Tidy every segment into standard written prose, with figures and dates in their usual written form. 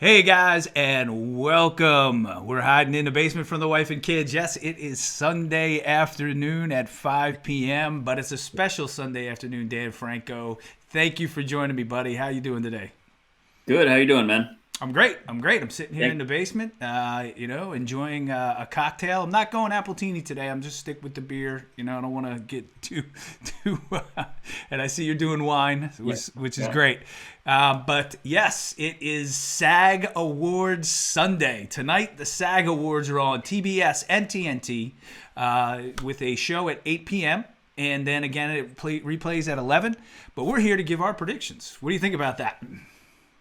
Hey guys, and welcome. We're hiding in the basement from the wife and kids. Yes, it is Sunday afternoon at 5 p.m., but it's a special Sunday afternoon, Dan Franco. Thank you for joining me, buddy. How you doing today? Good. How you doing, man? I'm great. I'm sitting here in the basement, enjoying a cocktail. I'm not going appletini today. I'm just stick with the beer. I don't want to get too, and I see you're doing wine, which is great. But yes, it is SAG Awards Sunday. Tonight, the SAG Awards are on TBS and TNT with a show at 8 p.m. And then again, it replays at 11. But we're here to give our predictions. What do you think about that?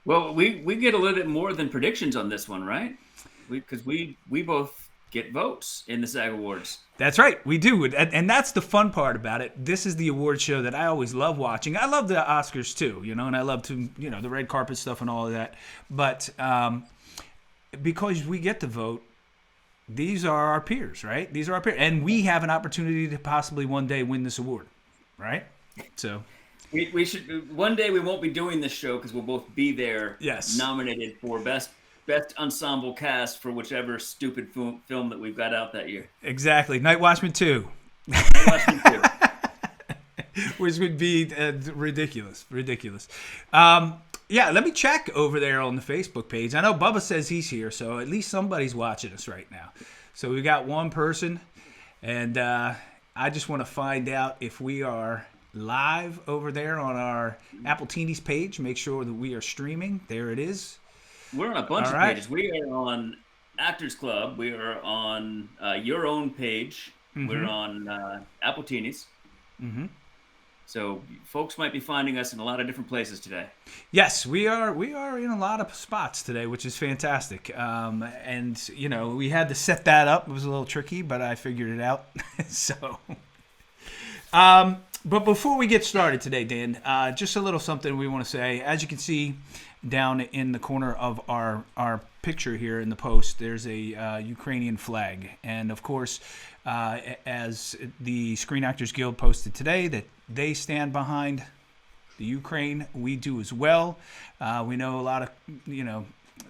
Well, we get a little bit more than predictions on this one, right? Because we both get votes in the SAG Awards. That's right, we do, and that's the fun part about it. This is the award show that I always love watching. I love the Oscars too, and I love to, the red carpet stuff and all of that. But because we get to vote, these are our peers, right? These are our peers, and we have an opportunity to possibly one day win this award, right? So. We should one day. We won't be doing this show because we'll both be there. Yes. Nominated for best ensemble cast for whichever stupid film that we've got out that year. Exactly. Night Watchman 2. Night Watchman 2. Which would be ridiculous. Yeah, let me check over there on the Facebook page. I know Bubba says he's here, so at least somebody's watching us right now. So we got one person, and I just want to find out if we are live over there on our Appletinis page. Make sure that we are streaming. There it is. We're on a bunch of pages. We are on Actors Club. We are on your own page. Mm-hmm. We're on Appletinis. Mm-hmm. So folks might be finding us in a lot of different places today. Yes, we are in a lot of spots today, which is fantastic. And we had to set that up. It was a little tricky, but I figured it out. So but before we get started today, Dan, just a little something we want to say. As you can see down in the corner of our picture here in the post, there's a Ukrainian flag. And, of course, as the Screen Actors Guild posted today, that they stand behind the Ukraine. We do as well. We know a lot of,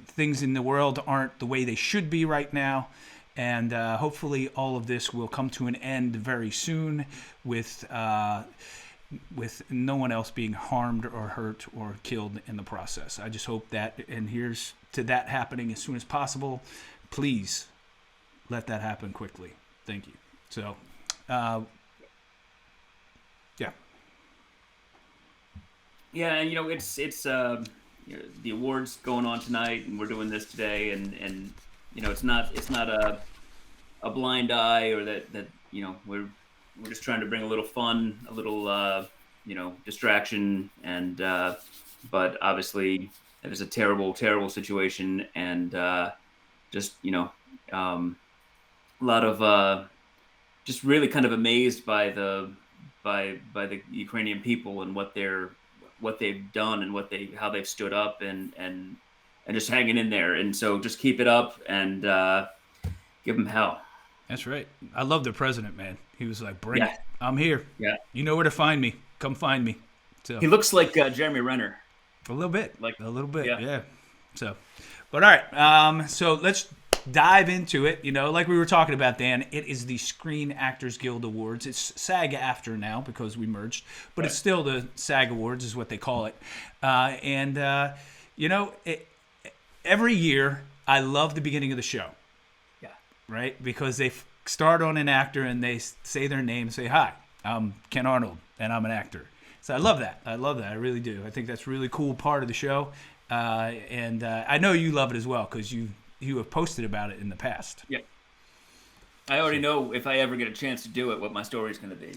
things in the world aren't the way they should be right now. And hopefully all of this will come to an end very soon with no one else being harmed or hurt or killed in the process. I just hope that, and here's to that happening as soon as possible. Please let that happen quickly. Thank you. So, yeah. Yeah, and it's the awards going on tonight, and we're doing this today, and it's not a blind eye, or that we're just trying to bring a little fun, a little distraction, and but obviously it is a terrible situation, and just a lot of just really kind of amazed by the Ukrainian people and what they've done and how they've stood up and just hanging in there. And so just keep it up and give them hell. That's right. I love the president, man. He was like, bring it. I'm here. Yeah. You know where to find me. Come find me. So he looks like Jeremy Renner. A little bit. Yeah. So, but all right. So let's dive into it. Like we were talking about, Dan, it is the Screen Actors Guild Awards. It's SAG after now because we merged, but It's still the SAG Awards is what they call it. Every year, I love the beginning of the show. Yeah. Right? Because they start on an actor and they say their name, say, hi, I'm Ken Arnold, and I'm an actor. So I love that. I really do. I think that's a really cool part of the show. And I know you love it as well because you have posted about it in the past. Yeah. I already know if I ever get a chance to do it, what my story's going to be,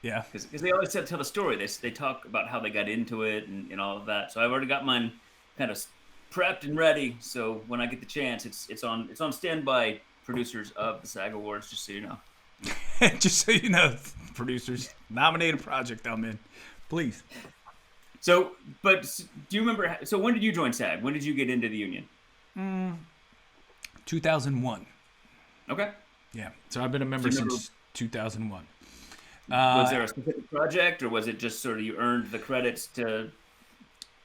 Yeah. Because they always tell the story. They talk about how they got into it and all of that. So I've already got mine kind of prepped and ready, so when I get the chance, it's on standby. Producers of the SAG Awards, just so you know. Just so you know, producers, nominate a project I'm in, please. So, but do you remember? So, when did you join SAG? When did you get into the union? 2001. Okay. Yeah. So I've been a member since 2001. Was there a specific project, or was it just sort of you earned the credits to?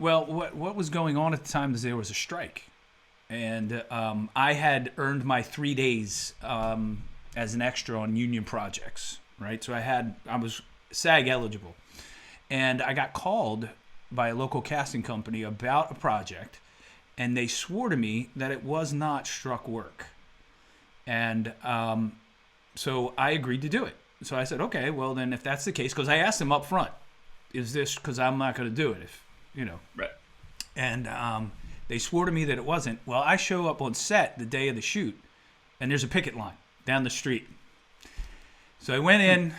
Well, what was going on at the time is there was a strike, and I had earned my 3 days as an extra on union projects, right? So I was SAG eligible, and I got called by a local casting company about a project, and they swore to me that it was not struck work, and so I agreed to do it. So I said, okay, well then if that's the case, because I asked them up front, is this because I'm not going to do it, if Right. and they swore to me that it wasn't. Well, I show up on set the day of the shoot, and there's a picket line down the street. So I went in.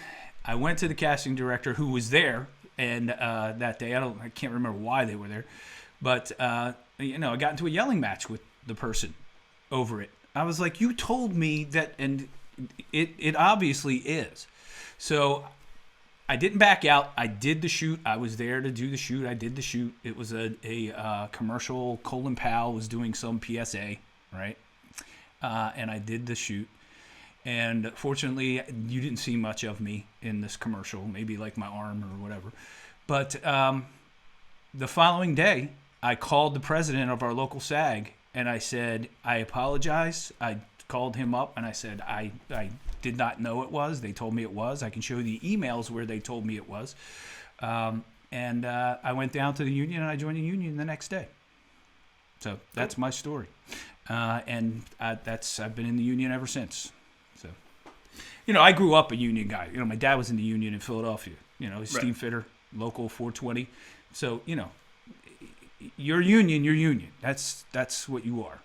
I went to the casting director who was there, and that day I can't remember why they were there, but I got into a yelling match with the person over it. I was like, "You told me that," and it obviously is. So I didn't back out. I did the shoot. I was there to do the shoot. I did the shoot. It was a commercial. Colin Powell was doing some PSA, right? And I did the shoot. And fortunately, you didn't see much of me in this commercial, maybe like my arm or whatever. But the following day, I called the president of our local SAG, and I said, I apologize. I called him up, and I said, I did not know it was. They told me it was. I can show you the emails where they told me it was. And I went down to the union, and I joined the union the next day. So that's my story. And I've been in the union ever since. So, I grew up a union guy. My dad was in the union in Philadelphia. He's steam fitter, local 420. So, you're union. That's what you are.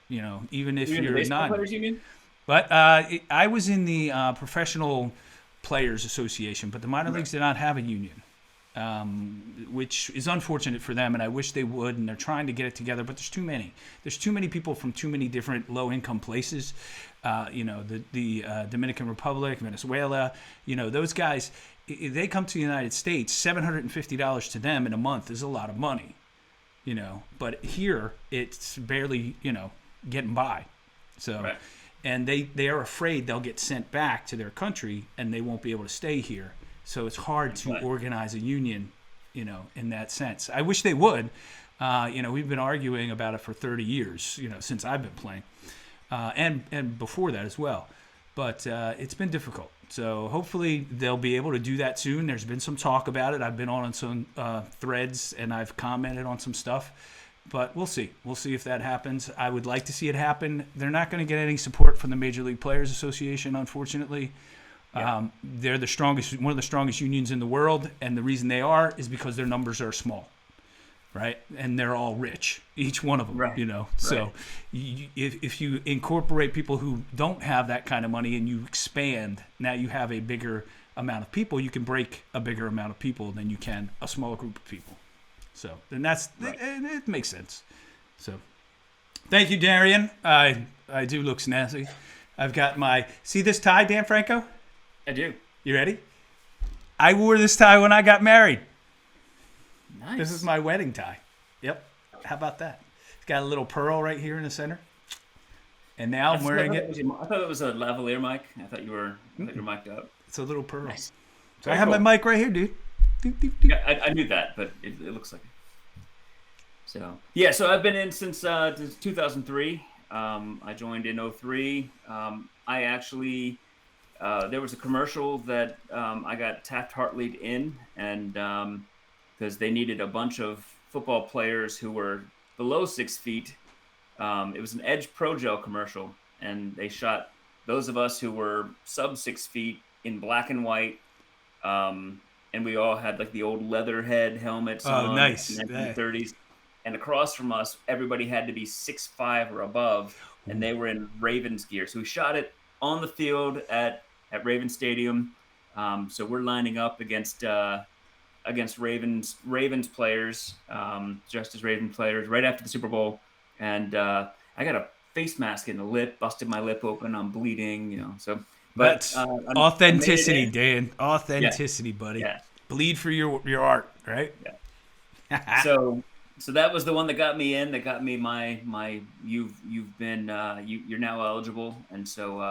Even if you're not. Players union? But I was in the Professional Players Association, but the minor leagues did not have a union, which is unfortunate for them, and I wish they would, and they're trying to get it together, but there's too many. There's too many people from too many different low-income places, the Dominican Republic, Venezuela, those guys, they come to the United States, $750 to them in a month is a lot of money, but here it's barely, getting by. So. Right. And they are afraid they'll get sent back to their country and they won't be able to stay here. So it's hard to organize a union, in that sense. I wish they would. We've been arguing about it for 30 years, since I've been playing, and before that as well. But it's been difficult. So hopefully they'll be able to do that soon. There's been some talk about it. I've been on some threads and I've commented on some stuff. But we'll see. We'll see if that happens. I would like to see it happen. They're not going to get any support from the Major League Players Association, unfortunately. Yeah. They're one of the strongest unions in the world, and the reason they are is because their numbers are small, right? And they're all rich, each one of them, Right. So if you incorporate people who don't have that kind of money and you expand, now you have a bigger amount of people. You can break a bigger amount of people than you can a smaller group of people. So, and it makes sense. So, thank you, Darian. I do look snazzy. I've got see this tie, Dan Franco? I do. You ready? I wore this tie when I got married. Nice. This is my wedding tie. Yep. How about that? It's got a little pearl right here in the center. And now I'm wearing it. I thought it was a lavalier mic. I thought you were mic'd up. It's a little pearl. Nice. So I have my mic right here, dude. Yeah, I knew that, but it looks like it. So so I've been in since 2003. I joined in 2003. I actually there was a commercial that I got Taft-Hartley'd in, and because they needed a bunch of football players who were below 6 feet. It was an Edge Pro Gel commercial, and they shot those of us who were sub 6 feet in black and white. And we all had like the old leather head helmets on, nice. 1930s. And across from us, everybody had to be 6'5" or above, and they were in Ravens gear. So we shot it on the field at Ravens Stadium. So we're lining up against Ravens players, dressed as Ravens players, right after the Super Bowl. And I got a face mask in the lip, busted my lip open, I'm bleeding, So, but authenticity, Dan. Authenticity, buddy. Yeah. Bleed for your art, right? Yeah. So that was the one that got me in. That got me my you've been you're now eligible, and so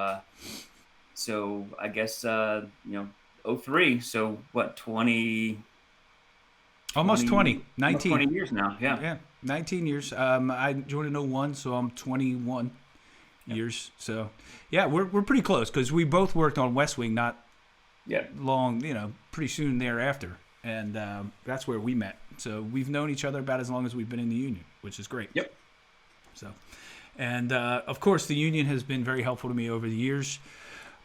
I guess 03. So what 20 Almost 20. 19. Almost 20 years now, yeah. Yeah, 19 years. I joined in 01, so I'm 21 years. So, yeah, we're pretty close because we both worked on West Wing not long, pretty soon thereafter. And that's where we met. So we've known each other about as long as we've been in the union, which is great. Yep. So, and of course, the union has been very helpful to me over the years.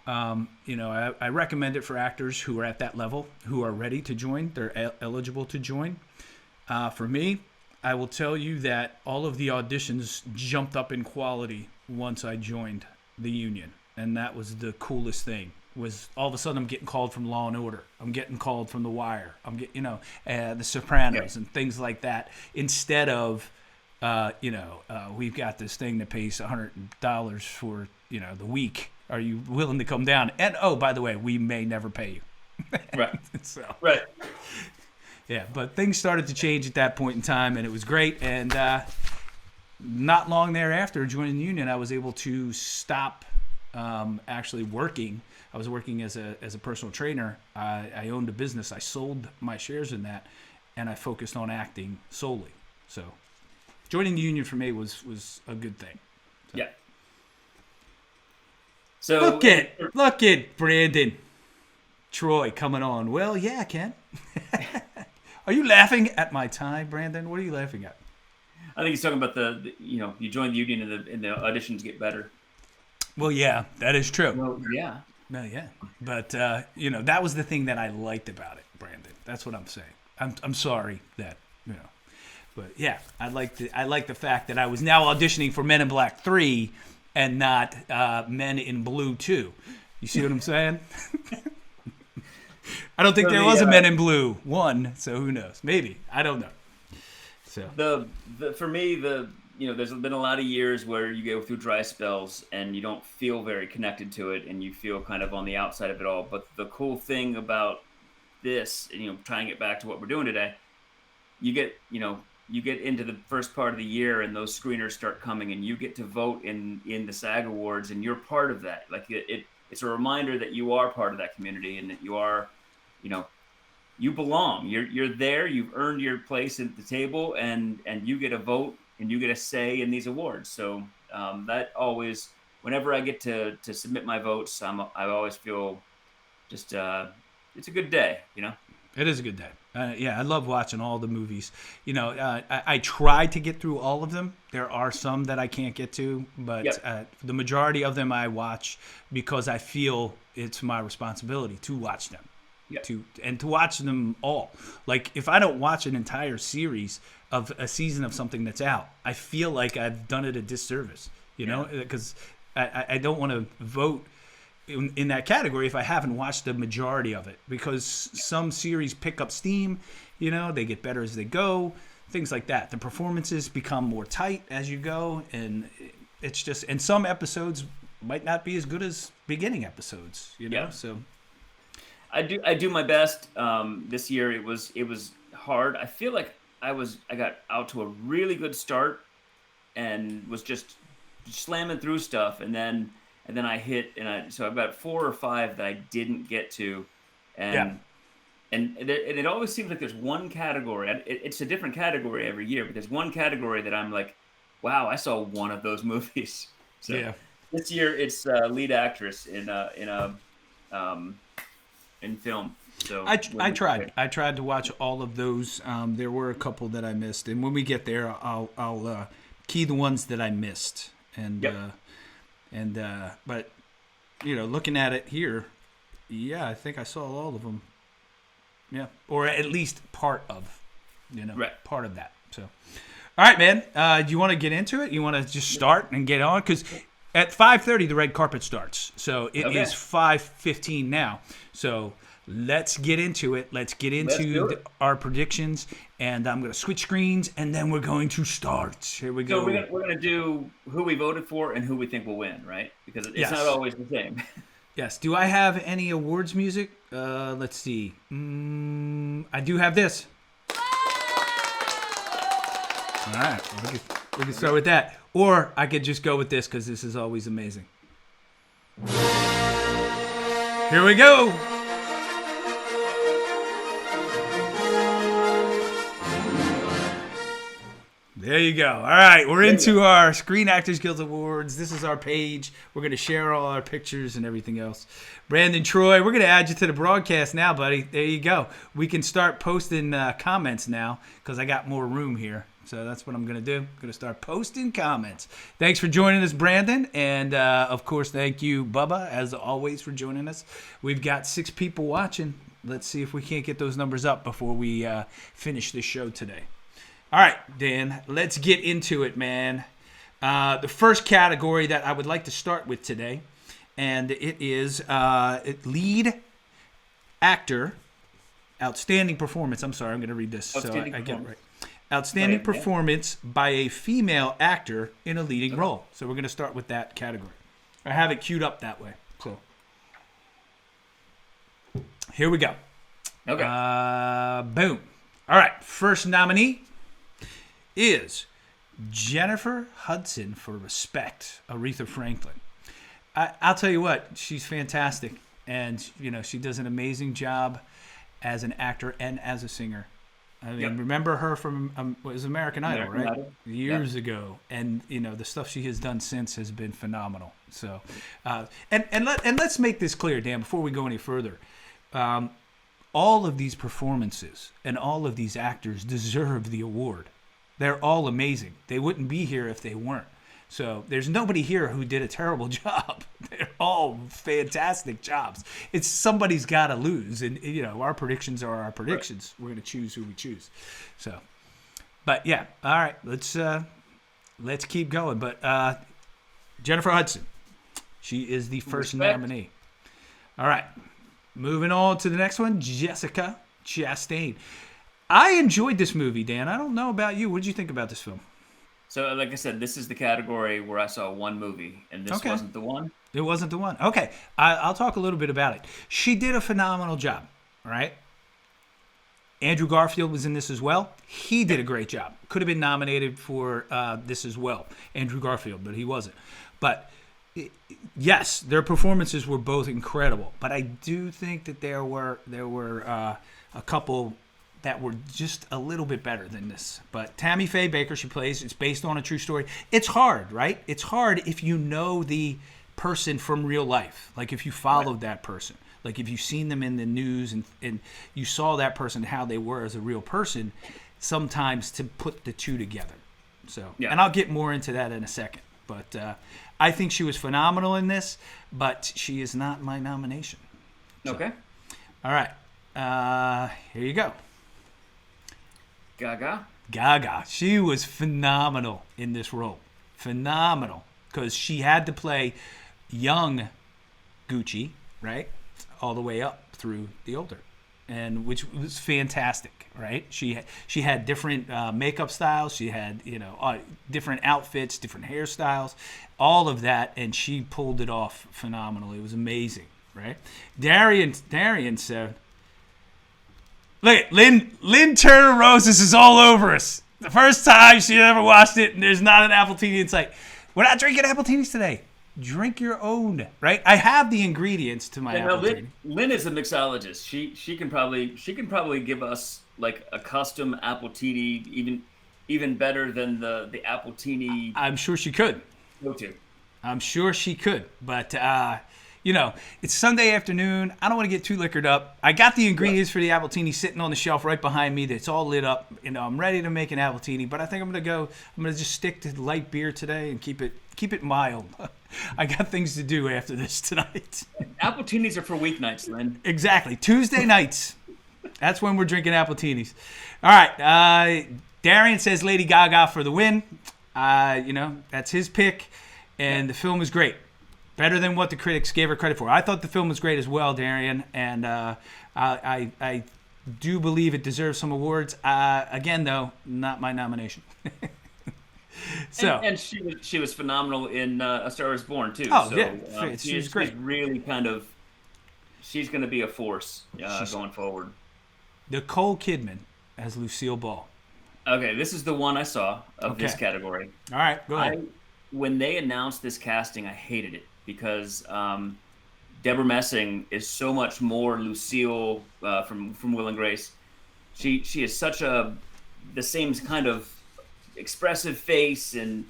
I recommend it for actors who are at that level, who are ready to join. They're eligible to join. For me, I will tell you that all of the auditions jumped up in quality once I joined the union. And that was the coolest thing. Was all of a sudden I'm getting called from Law and Order. I'm getting called from The Wire. I'm getting, The Sopranos and things like that. Instead of, we've got this thing that pays $100 for, the week. Are you willing to come down? And, oh, by the way, we may never pay you. Right. Right. Yeah, but things started to change at that point in time, and it was great. And not long thereafter, joining the union, I was able to stop actually working. I was working as a personal trainer. I owned a business. I sold my shares in that, and I focused on acting solely. So joining the union for me was a good thing. So. Yeah. So look at Brandon Troy coming on. Well, yeah, Ken. Are you laughing at my tie, Brandon? What are you laughing at? I think he's talking about you join the union and the auditions get better. Well, yeah, that is true. Well, yeah. No, yeah, but that was the thing that I liked about it, Brandon. That's what I'm saying. I'm sorry that but yeah, I like the fact that I was now auditioning for Men in Black 3 and not Men in Blue 2. You see what I'm saying? I don't think there was a Men in Blue 1, so who knows? Maybe, I don't know. So for me there's been a lot of years where you go through dry spells and you don't feel very connected to it and you feel kind of on the outside of it all. But the cool thing about this, trying to get back to what we're doing today, you get into the first part of the year and those screeners start coming and you get to vote in the SAG Awards and you're part of that. Like it's a reminder that you are part of that community and that you are, you belong. You're there. You've earned your place at the table and you get a vote. And you get a say in these awards. So that always, whenever I get to submit my votes, I always feel just it's a good day, It is a good day. I love watching all the movies. I try to get through all of them. There are some that I can't get to, but the majority of them I watch because I feel it's my responsibility to watch them. Yep. To watch them all. Like if I don't watch an entire series of a season of something that's out, I feel like I've done it a disservice, because I don't want to vote in that category if I haven't watched the majority of it, because some series pick up steam, they get better as they go, things like that. The performances become more tight as you go, and it's just, and some episodes might not be as good as beginning episodes, so. I do my best. This year it was hard. I feel like I got out to a really good start and was just slamming through stuff, and then I hit so I've got 4 or 5 that I didn't get to, and it always seems like there's one category. It's a different category every year, but there's one category that I'm like, wow, I saw one of those movies. So this year it's lead actress in film. So I tried to watch all of those. There were a couple that I missed, and when we get there, I'll key the ones that I missed. And but looking at it here, I think I saw all of them. Yeah, or at least part of, part of that. So, all right, man. Do you want to get into it? You want to just start and get on? Because at 5:30 the red carpet starts, so it is 5:15 now. So. Let's get into it. Let's get into our predictions, and I'm going to switch screens, and then we're going to start. Here we go. So we're going to do who we voted for and who we think will win, right? Because it's not always the same. Yes. Do I have any awards music? Let's see. I do have this. All right. We can start with that. Or I could just go with this because this is always amazing. Here we go. There you go. All right, we're into our Screen Actors Guild Awards. This is our page. We're going to share all our pictures and everything else. Brandon Troy, we're going to add you to the broadcast now, buddy. There you go. We can start posting comments now because I got more room here. So that's what I'm going to do. I'm going to start posting comments. Thanks for joining us, Brandon. And, of course, thank you, Bubba, as always, for joining us. We've got 6 people watching. Let's see if we can't get those numbers up before we finish this show today. All right, Dan, let's get into it, man. The first category that I would like to start with today, and it is lead actor, outstanding performance. I'm sorry, I'm going to read this so I get it right. Outstanding performance by a female actor in a leading role. So we're going to start with that category. I have it queued up that way. So here we go. Okay. Boom. All right, first nominee is Jennifer Hudson for Respect, Aretha Franklin. I'll tell you what, she's fantastic. And, she does an amazing job as an actor and as a singer. I mean, remember her from was American Idol, right? Years ago. And, the stuff she has done since has been phenomenal. So, and let's make this clear, Dan, before we go any further. All of these performances and all of these actors deserve the award. They're all amazing. They wouldn't be here if they weren't. So there's nobody here who did a terrible job. They're all fantastic jobs. It's somebody's got to lose. And, our predictions are our predictions. Right. We're going to choose who we choose. So, but yeah. All right. Let's keep going. But Jennifer Hudson, she is the first nominee. All right. Moving on to the next one, Jessica Chastain. I enjoyed this movie, Dan. I don't know about you. What did you think about this film? So, like I said, this is the category where I saw one movie, and this wasn't the one. It wasn't the one. Okay. I'll talk a little bit about it. She did a phenomenal job, all right? Andrew Garfield was in this as well. He did a great job. Could have been nominated for this as well, Andrew Garfield, but he wasn't. But, yes, their performances were both incredible. But I do think that there were a couple that were just a little bit better than this. But Tammy Faye Baker, she plays. It's based on a true story. It's hard, right? It's hard if you know the person from real life. Like if you followed that person. Like if you've seen them in the news and you saw that person, how they were as a real person, sometimes to put the two together. So, and I'll get more into that in a second. But I think she was phenomenal in this, but she is not my nomination. So, okay. All right. Here you go. Gaga. She was phenomenal in this role. Phenomenal. Because she had to play young Gucci, right? All the way up through the older. And which was fantastic, right? She had different makeup styles. She had, different outfits, different hairstyles, all of that. And she pulled it off phenomenally. It was amazing, right? Darian said, look, Lynn Turner Roses is all over us. The first time she ever watched it, and there's not an appletini in sight. We're not drinking appletinis today. Drink your own, right? I have the ingredients to my appletini. Lynn is a mixologist. She can probably give us like a custom appletini, even better than the appletini. I'm sure she could. Go-to. I'm sure she could, but it's Sunday afternoon. I don't want to get too liquored up. I got the ingredients for the appletini sitting on the shelf right behind me. That's all lit up. I'm ready to make an appletini, but I think I'm gonna just stick to light beer today and keep it mild. I got things to do after this tonight. Appletinis are for weeknights, Lynn. Exactly. Tuesday nights. That's when we're drinking appletinis. All right. Darian says Lady Gaga for the win. That's his pick, and the film is great. Better than what the critics gave her credit for. I thought the film was great as well, Darian, and I do believe it deserves some awards. Again, though, not my nomination. And she was phenomenal in A Star Is Born too. Oh, so, yeah, she's great. She's really she's going to be a force going forward. Nicole Kidman as Lucille Ball. Okay, this is the one I saw of this category. All right, go ahead. When they announced this casting, I hated it because Deborah Messing is so much more Lucille from Will and Grace. She is such the same kind of expressive face, and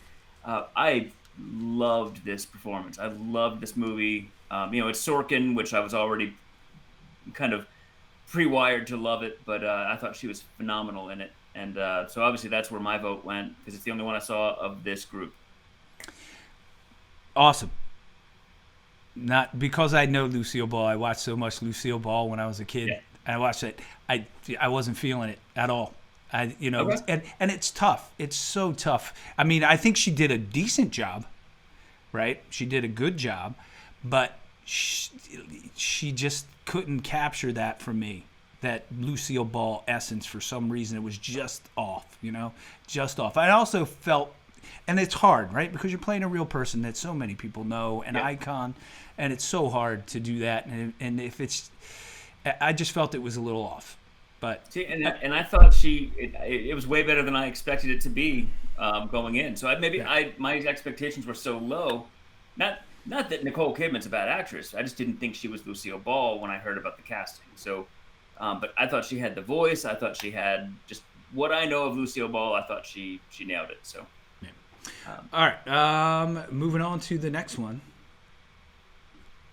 I loved this performance. I loved this movie. It's Sorkin, which I was already kind of pre-wired to love it, but I thought she was phenomenal in it, and so obviously that's where my vote went because it's the only one I saw of this group. Awesome. Not because I know Lucille Ball. I watched so much Lucille Ball when I was a kid. Yeah. I watched it. I wasn't feeling it at all. Okay. And it's tough. It's so tough. I mean, I think she did a decent job, right? She did a good job, but she just couldn't capture that for me. That Lucille Ball essence, for some reason, it was just off. Just off. I also felt, and it's hard, right? Because you're playing a real person that so many people know, an icon, and it's so hard to do that. And if it's, I just felt it was a little off. But see, and I thought it was way better than I expected it to be going in. So my expectations were so low. Not that Nicole Kidman's a bad actress. I just didn't think she was Lucille Ball when I heard about the casting. So, but I thought she had the voice. I thought she had just what I know of Lucille Ball. I thought she nailed it. So. All right, moving on to the next one.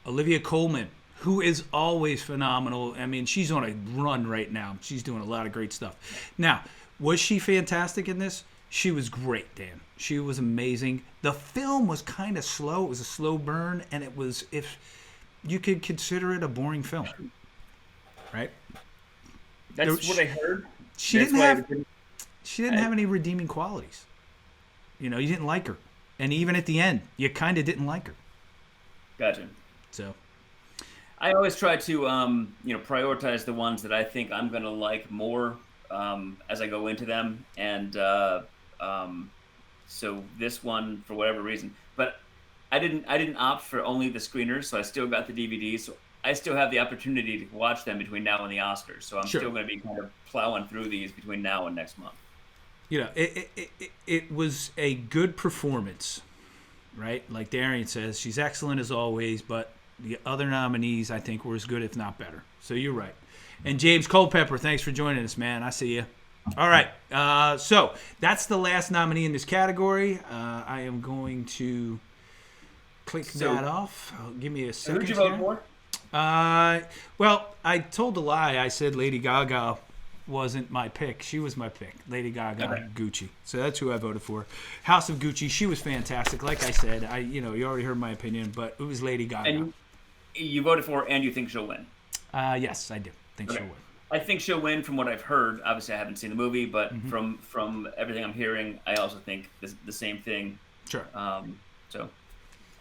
Olivia Coleman, who is always phenomenal. I mean, she's on a run right now. She's doing a lot of great stuff. Now, was she fantastic in this? She was great, Dan. She was amazing. The film was kind of slow. It was a slow burn, and it was, if you could consider it, a boring film, right? That's what I heard. She didn't have any redeeming qualities. You didn't like her. And even at the end, you kind of didn't like her. Gotcha. So I always try to, prioritize the ones that I think I'm going to like more as I go into them. And so this one, for whatever reason. But I didn't opt for only the screeners, so I still got the DVDs. So I still have the opportunity to watch them between now and the Oscars. So I'm still going to be kind of plowing through these between now and next month. It was a good performance, right? Like Darian says, she's excellent as always, but the other nominees, I think, were as good, if not better. So you're right. And James Culpepper, thanks for joining us, man. I see you. All right. So that's the last nominee in this category. I am going to click that off. Give me a second. Who'd you vote for? Well, I told a lie. I said Lady Gaga wasn't my pick. She was my pick. Lady Gaga, okay. Gucci. So that's who I voted for. House of Gucci. She was fantastic. Like I said, you already heard my opinion, but it was Lady Gaga. And you voted for her, and you think she'll win? Yes, I do. Think she'll win. I think she'll win from what I've heard. Obviously, I haven't seen the movie, but from everything I'm hearing, I also think the same thing. Sure. So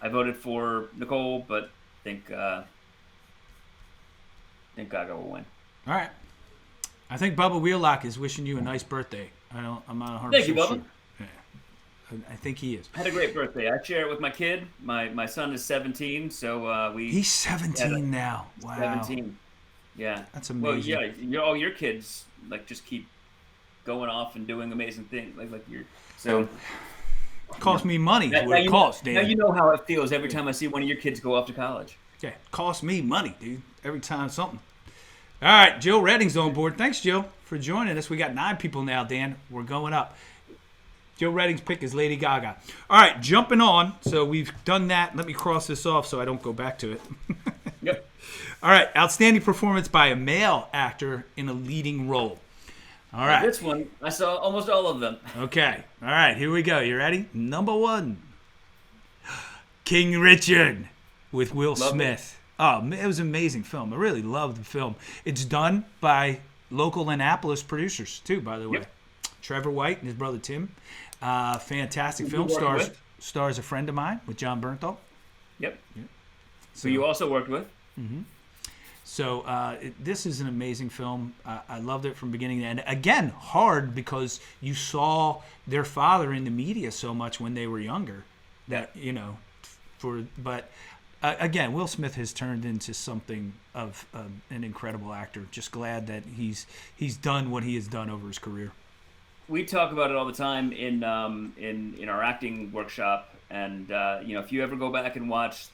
I voted for Nicole, but think Gaga will win. All right. I think Bubba Wheelock is wishing you a nice birthday. I'm not 100% Thank you, Bubba. sure. Yeah. I think he is. I had a great birthday. I share it with my kid. My son is 17, so He's 17 now. Wow. 17. Yeah. That's amazing. Well, yeah. All your kids just keep going off and doing amazing things. Like you're so. It costs me money. What it costs, Dan. Now you know how it feels every time I see one of your kids go off to college. Yeah, it costs me money, dude. Every time something. All right, Jill Redding's on board. Thanks, Jill, for joining us. We got 9 people now, Dan. We're going up. Jill Redding's pick is Lady Gaga. All right, jumping on. So we've done that. Let me cross this off so I don't go back to it. Yep. All right, outstanding performance by a male actor in a leading role. All right. This one, I saw almost all of them. Okay. All right, here we go. You ready? Number 1. King Richard with Will Smith. Oh, it was an amazing film. I really loved the film. It's done by local Annapolis producers, too, by the way. Yep. Trevor White and his brother Tim. Fantastic film. Stars a friend of mine with John Bernthal. Yep. So you also worked with. Mm-hmm. So this is an amazing film. I loved it from beginning to end. Again, hard because you saw their father in the media so much when they were younger. That, but... again, Will Smith has turned into something of an incredible actor. Just glad that he's done what he has done over his career. We talk about it all the time in our acting workshop, and if you ever go back and watch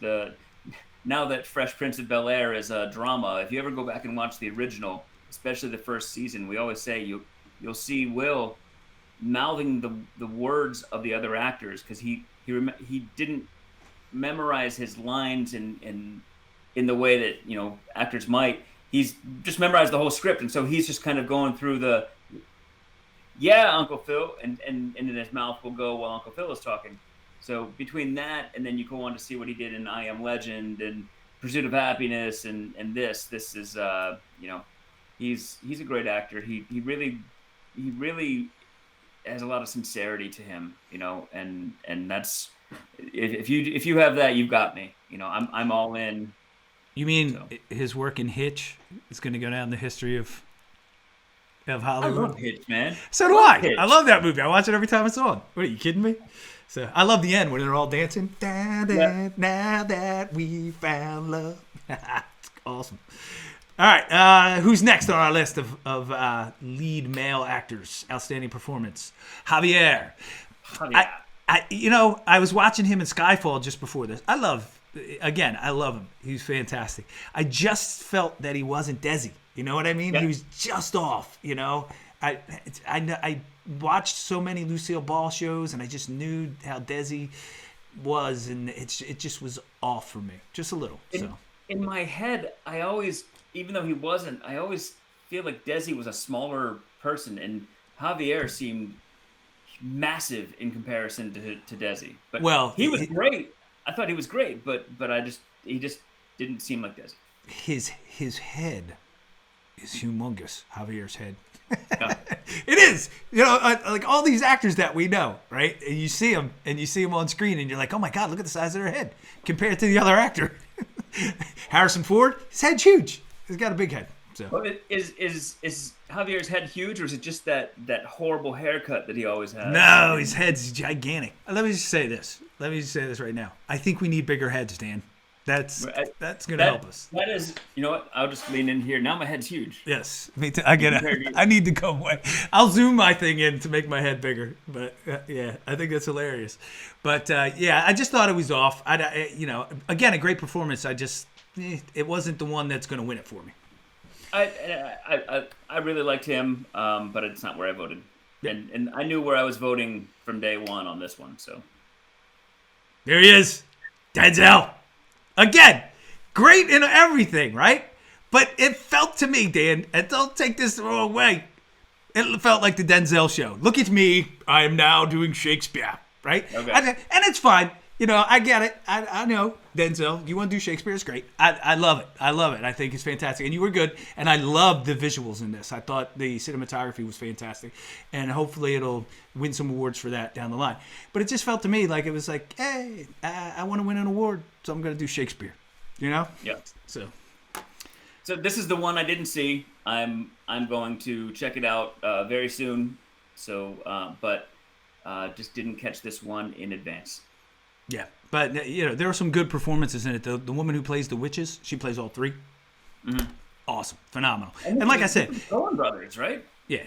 now that Fresh Prince of Bel-Air is a drama, if you ever go back and watch the original, especially the first season, we always say you'll see Will mouthing the words of the other actors because he didn't memorize his lines in the way that actors might. He's just memorized the whole script, and so he's just kind of going through the Uncle Phil, and in his mouth will go while Uncle Phil is talking. So between that and then you go on to see what he did in I Am Legend and Pursuit of Happiness and this is he's a great actor. He really has a lot of sincerity to him, and that's if you have that, you've got me. I'm all in. You mean his work in Hitch is going to go down the history of Hollywood? I love Hitch, man. So do I. Hitch. I love that movie. I watch it every time it's on. What, are you kidding me? So I love the end when they're all dancing. Now that we found love. It's awesome. All right. Who's next on our list of lead male actors? Outstanding performance. Javier. I was watching him in Skyfall just before this. I love him. He's fantastic. I just felt that he wasn't Desi. You know what I mean? Yeah. He was just off. I watched so many Lucille Ball shows, and I just knew how Desi was, and it just was off for me, just a little. In my head, I always, even though he wasn't, I always feel like Desi was a smaller person, and Javier seemed massive in comparison to Desi. But he was great. I thought he was great, but he just didn't seem like Desi. His head is humongous. Javier's head. Yeah. It is. Like all these actors that we know, right? And you see them on screen, and you're like, oh my God, look at the size of their head compared to the other actor. Harrison Ford, his head's huge. He's got a big head. So, well, is Javier's head huge, or is it just that horrible haircut that he always has? No, his head's gigantic. Let me just say this right now. I think we need bigger heads, Dan. That's going to help us. That is, you know what? I'll just lean in here. Now my head's huge. Yes, me too. I get it. I need to go away. I'll zoom my thing in to make my head bigger. But yeah, I think that's hilarious. But I just thought it was off. Again, a great performance. It wasn't the one that's going to win it for me. I really liked him, but it's not where I voted. Yeah. And I knew where I was voting from day one on this one. So there he is, Denzel. Again, great in everything, right? But it felt to me, Dan, and don't take this the wrong way, it felt like the Denzel show. Look at me. I am now doing Shakespeare, right? Okay. And it's fine. I get it. I know, Denzel, you want to do Shakespeare? It's great. I love it. I think it's fantastic. And you were good. And I loved the visuals in this. I thought the cinematography was fantastic. And hopefully it'll win some awards for that down the line. But it just felt to me like it was like, hey, I want to win an award, so I'm going to do Shakespeare. Yeah. So this is the one I didn't see. I'm going to check it out very soon. So, but just didn't catch this one in advance. Yeah, but there are some good performances in it. The woman who plays the witches, she plays all three. Mm-hmm. Awesome, phenomenal. And like I said, Coen brothers, right? Yeah.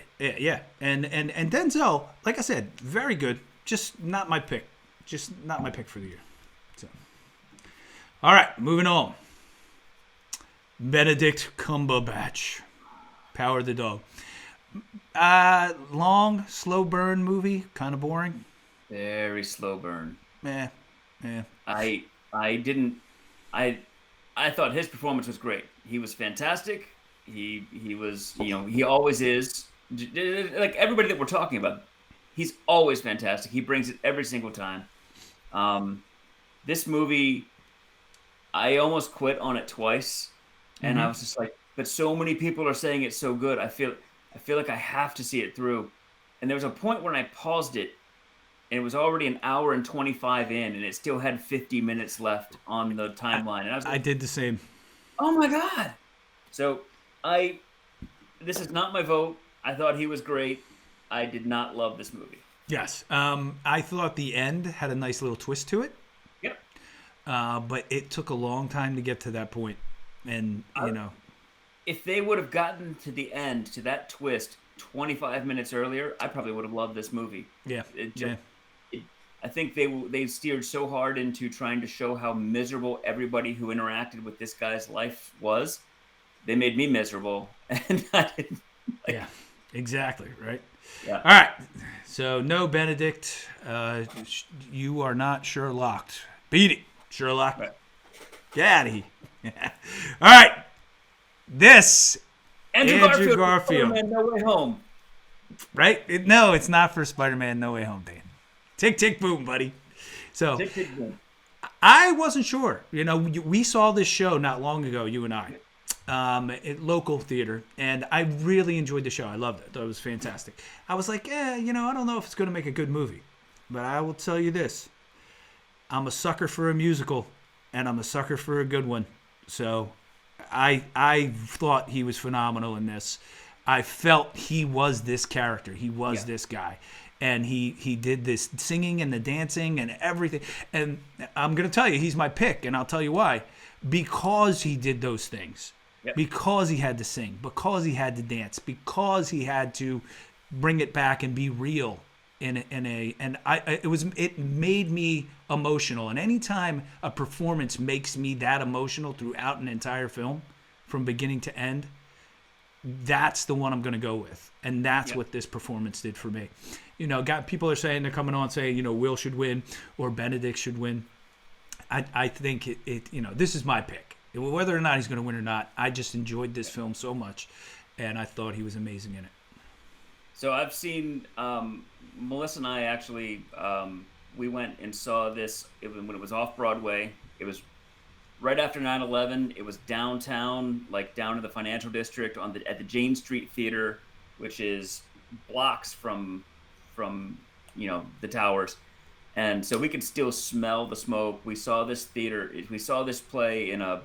And Denzel, like I said, very good. Just not my pick. Just not my pick for the year. So, all right, moving on. Benedict Cumberbatch, Power of the Dog. Long, slow burn movie, kind of boring. Very slow burn. Yeah. I thought his performance was great. He was fantastic. He was, he always is. Like everybody that we're talking about, he's always fantastic. He brings it every single time. This movie, I almost quit on it twice, and I was just like, but so many people are saying it's so good. I feel like I have to see it through. And there was a point when I paused it, and it was already an hour and 25 in, and it still had 50 minutes left on the timeline. And I was like, I did the same. Oh my God. So this is not my vote. I thought he was great. I did not love this movie. Yes. I thought the end had a nice little twist to it. Yep. But it took a long time to get to that point. And, if they would have gotten to the end, to that twist 25 minutes earlier, I probably would have loved this movie. Yeah. I think they steered so hard into trying to show how miserable everybody who interacted with this guy's life was. They made me miserable, and I didn't. Yeah, exactly right. Yeah. All right. So no Benedict. You are not Sherlocked. Beat it, Sherlock. Right. Get out of here. All right. This Andrew Garfield. Spider-Man No Way Home. Right? No, it's not for Spider-Man No Way Home, Dan. Tick, tick, boom, buddy. So Tick, tick, boom. I wasn't sure. We saw this show not long ago, you and I, at local theater, and I really enjoyed the show. I loved it. I thought it was fantastic. I was like, I don't know if it's going to make a good movie. But I will tell you this. I'm a sucker for a musical, and I'm a sucker for a good one. So I thought he was phenomenal in this. I felt he was this character. He was this guy. And he did this singing and the dancing and everything. And I'm going to tell you, he's my pick, and I'll tell you why. Because he did those things. Yep. Because he had to sing. Because he had to dance. Because he had to bring it back and be real. It made me emotional. And anytime a performance makes me that emotional throughout an entire film, from beginning to end, that's the one I'm going to go with. And that's what this performance did for me. People are saying, they're coming on saying, Will should win or Benedict should win. I think this is my pick. Whether or not he's going to win or not, I just enjoyed this film so much, and I thought he was amazing in it. So I've seen, Melissa and I actually, we went and saw this when it was off Broadway. It was right after 9/11. It was downtown, like down in the financial district at the Jane Street Theater, which is blocks from the towers. And so we could still smell the smoke. We saw this play in a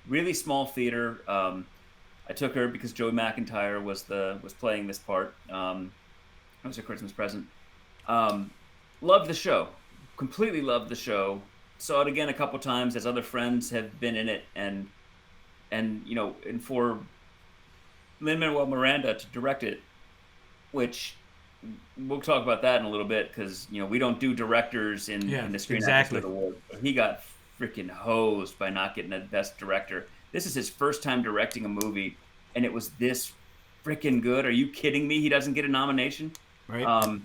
really small theater. I took her because Joey McIntyre was playing this part. It was a Christmas present. Loved the show. Completely loved the show. Saw it again a couple times as other friends have been in it, and for Lin-Manuel Miranda to direct it, which we'll talk about that in a little bit, because we don't do directors in the Screen Actors Guild Award. He got freaking hosed by not getting a Best Director. This is his first time directing a movie, and it was this freaking good. Are you kidding me? He doesn't get a nomination. Right.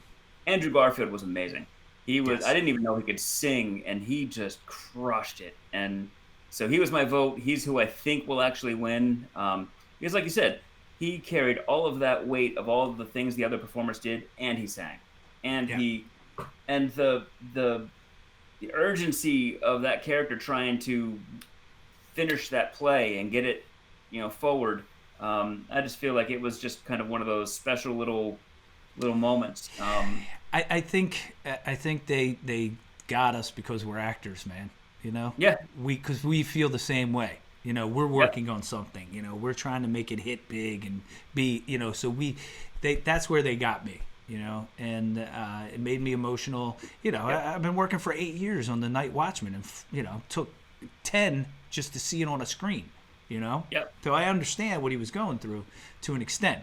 Andrew Garfield was amazing. He was. Yes. I didn't even know he could sing, and he just crushed it. And so he was my vote. He's who I think will actually win. Because, like you said, he carried all of that weight of all of the things the other performers did, and he sang, and the urgency of that character trying to finish that play and get it, forward. I just feel like it was just kind of one of those special little moments. I think they got us because we're actors, man. Yeah. Because we feel the same way. We're working on something. We're trying to make it hit big and be. So that's where they got me. And it made me emotional. I've been working for 8 years on The Night Watchman, and took 10 just to see it on a screen. Yep. So I understand what he was going through to an extent.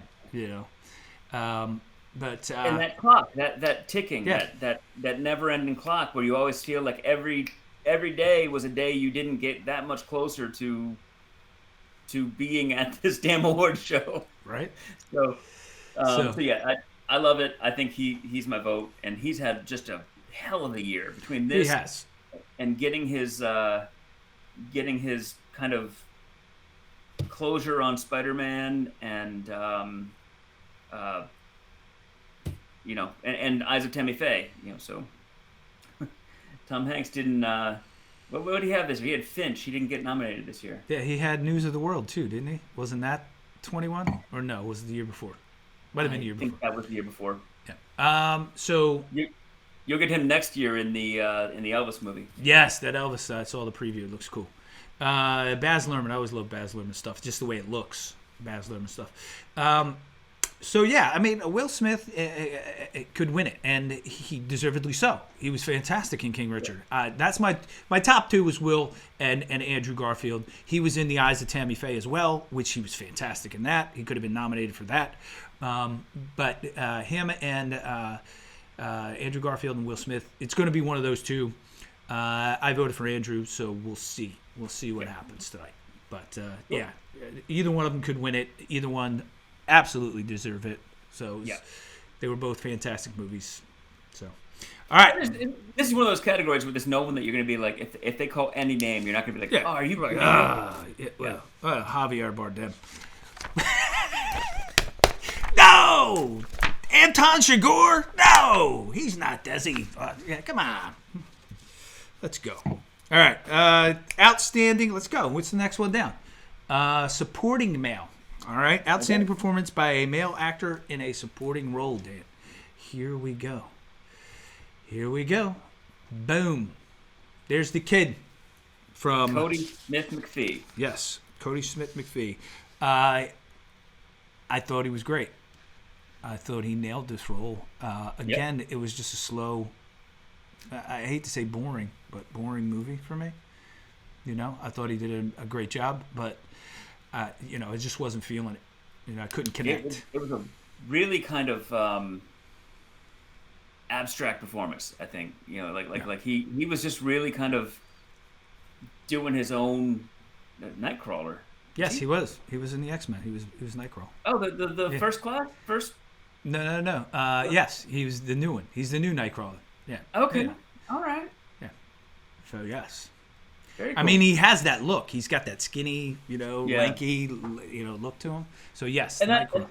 But and that clock, that ticking, that never-ending clock, where you always feel like every day was a day you didn't get that much closer to being at this damn award show. Right. So yeah, I love it. I think he's my vote, and he's had just a hell of a year between this and getting his kind of closure on Spider-Man and and Eyes of Tammy Faye. So Tom Hanks didn't. What did he have this year? He had Finch. He didn't get nominated this year. Yeah, he had News of the World too, didn't he? Wasn't that 21? Or no? Was it the year before? Might have been the year before. I think that was the year before. Yeah. So you'll get him next year in the Elvis movie. Yes, that Elvis. I saw the preview. It looks cool. Baz Luhrmann. I always love Baz Luhrmann stuff. Just the way it looks. Baz Luhrmann stuff. So yeah, I mean, Will Smith could win it, and he deservedly so. He was fantastic in King Richard. That's my top two was Will and Andrew Garfield. He was in The Eyes of Tammy Faye as well, which he was fantastic in that. He could have been nominated for that. But him and Andrew Garfield and Will Smith, it's going to be one of those two. I voted for Andrew, so we'll see. We'll see what happens tonight. But yeah, either one of them could win it. Either one absolutely deserve it. So Yeah. they were both fantastic movies. So, all right. This is one of those categories with this no one that you're going to be like, if they call any name, you're not going to be like, oh, are you like, Javier Bardem. No! Anton Chigurh? No! He's not, does he? Yeah, come on. Let's go. All right. Outstanding. Let's go. What's the next one down? Supporting male. All right. Outstanding performance by a male actor in a supporting role, Dan. Here we go. Boom. There's the kid from Cody Smith McPhee. Yes, Cody Smith McPhee. I thought he was great. I thought he nailed this role. Again, it was just a slow, I hate to say boring, but boring movie for me. I thought he did a great job, but, I just wasn't feeling it. I couldn't connect. It was a really kind of abstract performance, I think. Like he was just really kind of doing his own Nightcrawler. Yes, he was. He was in the X-Men. He was Nightcrawler. Oh, the first class? First? No. Yes, he was the new one. He's the new Nightcrawler. Yeah. Okay. Yeah. All right. Yeah. So, yes. Very cool. I mean, he has that look. He's got that skinny, lanky, look to him. So, yes, Nightcrawler.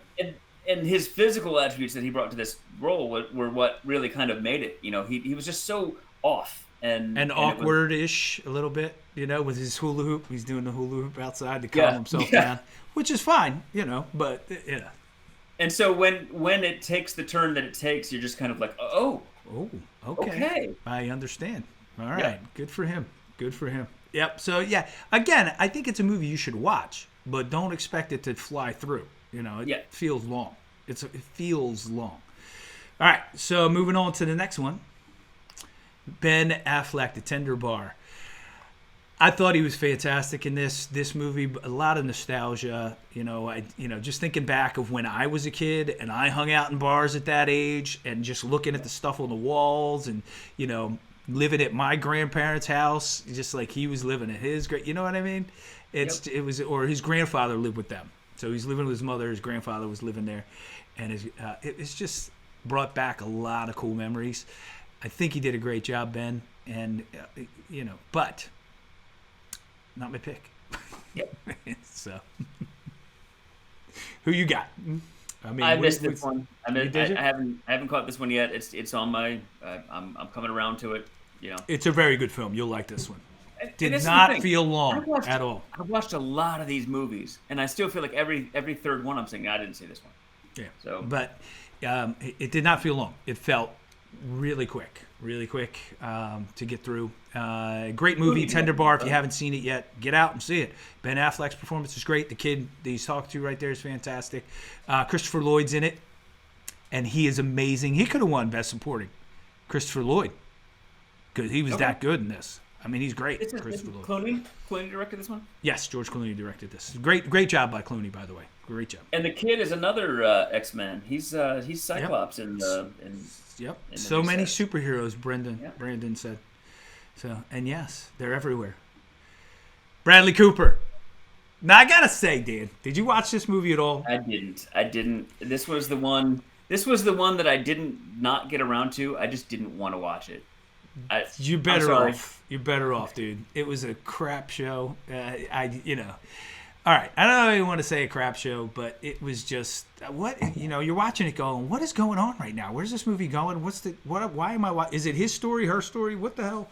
And his physical attributes that he brought to this role were what really kind of made it. He was just so off. And awkward-ish a little bit, with his hula hoop. He's doing the hula hoop outside to calm himself down, which is fine, but, And so when it takes the turn that it takes, you're just kind of like, okay. I understand. All right. Yeah. Good for him. Yep. So, again, I think it's a movie you should watch, but don't expect it to fly through. It feels long. It feels long. All right. So, moving on to the next one. Ben Affleck, The Tender Bar. I thought he was fantastic in this movie. A lot of nostalgia, just thinking back of when I was a kid and I hung out in bars at that age and just looking at the stuff on the walls and living at my grandparents' house, just like he was living at his. You know what I mean? It was, or his grandfather lived with them, so he's living with his mother. His grandfather was living there, and it's just brought back a lot of cool memories. I think he did a great job, Ben, and but not my pick. Yep. So, who you got? I mean, I missed this one. I haven't caught this one yet. It's on my. I'm coming around to it. It's a very good film. You'll like this one. Did not feel long at all. I've watched a lot of these movies, and I still feel like every third one I'm saying I didn't see this one. Yeah. So, but it did not feel long. It felt really quick to get through. Great movie, Tender Bar. If you haven't seen it yet, get out and see it. Ben Affleck's performance is great. The kid that he's talking to right there is fantastic. Christopher Lloyd's in it, and he is amazing. He could have won Best Supporting, Christopher Lloyd, because he was that good in this. I mean, he's great. Christopher Lloyd. Clooney directed this one? Yes, George Clooney directed this. Great job by Clooney, by the way. Great job. And the kid is another X-Men. He's Cyclops in Yep. So many superheroes, Brandon said. So, and yes, they're everywhere. Bradley Cooper. Now, I gotta say, Dan, did you watch this movie at all? I didn't. This was the one that I didn't not get around to. I just didn't want to watch it. You're better off. You're better off, dude. It was a crap show. All right, I don't even want to say a crap show, but it was just you're watching it going, what is going on right now? Where's this movie going? Why am I watching? Is it his story, her story? What the hell?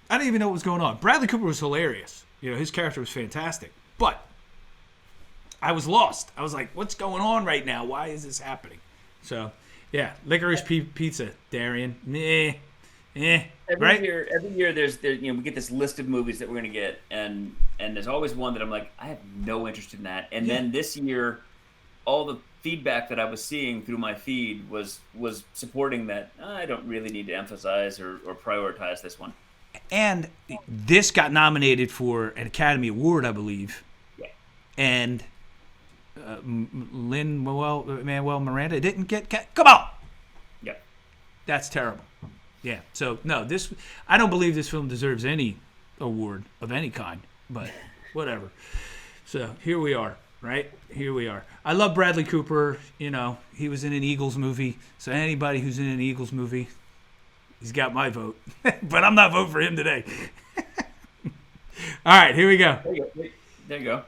I didn't even know what was going on. Bradley Cooper was hilarious. His character was fantastic, but I was lost. I was like, what's going on right now? Why is this happening? So, yeah, Licorice Pizza, Darian. Every year there's we get this list of movies that we're gonna get, and there's always one that I'm like, I have no interest in that. And then this year, all the feedback that I was seeing through my feed was supporting that I don't really need to emphasize or prioritize this one. And this got nominated for an Academy Award, I believe. Yeah. And Lin-Manuel Miranda didn't get. Come on. Yeah. That's terrible. Yeah. So no, I don't believe this film deserves any award of any kind, but whatever. So here we are, right? Here we are. I love Bradley Cooper. You know, he was in an Eagles movie. So anybody who's in an Eagles movie, he's got my vote. But I'm not voting for him today. All right, here we go. There you go.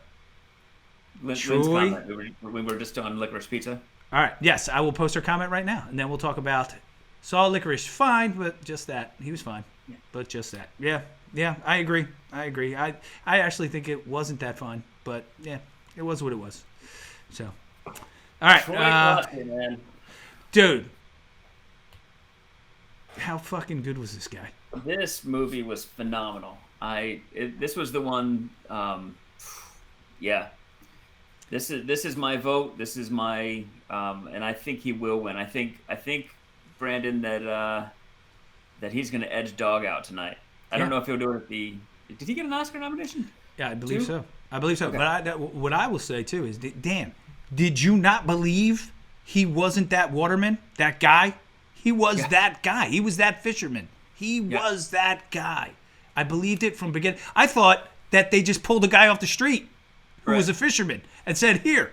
Lynn's Troy. comment. We were just on Licorice Pizza. All right, yes, I will post her comment right now. And then we'll talk about Saw Licorice fine, but just that. He was fine, but just that. Yeah, I agree. I actually think it wasn't that fun, but yeah, it was what it was. So, all right, Troy Austin, man. dude, how fucking good was this guy? This movie was phenomenal. This was the one. Yeah. This is my vote. This is my and I think he will win. I think Brandon that he's going to edge Dog out tonight. I don't know if he'll do it at the. Did he get an Oscar nomination? Yeah, I believe so. Okay. But what I will say too is, Dan, did you not believe he wasn't that waterman, that guy? He was that guy. He was that fisherman. He was that guy. I believed it from beginning. I thought that they just pulled a guy off the street who was a fisherman and said, "Here,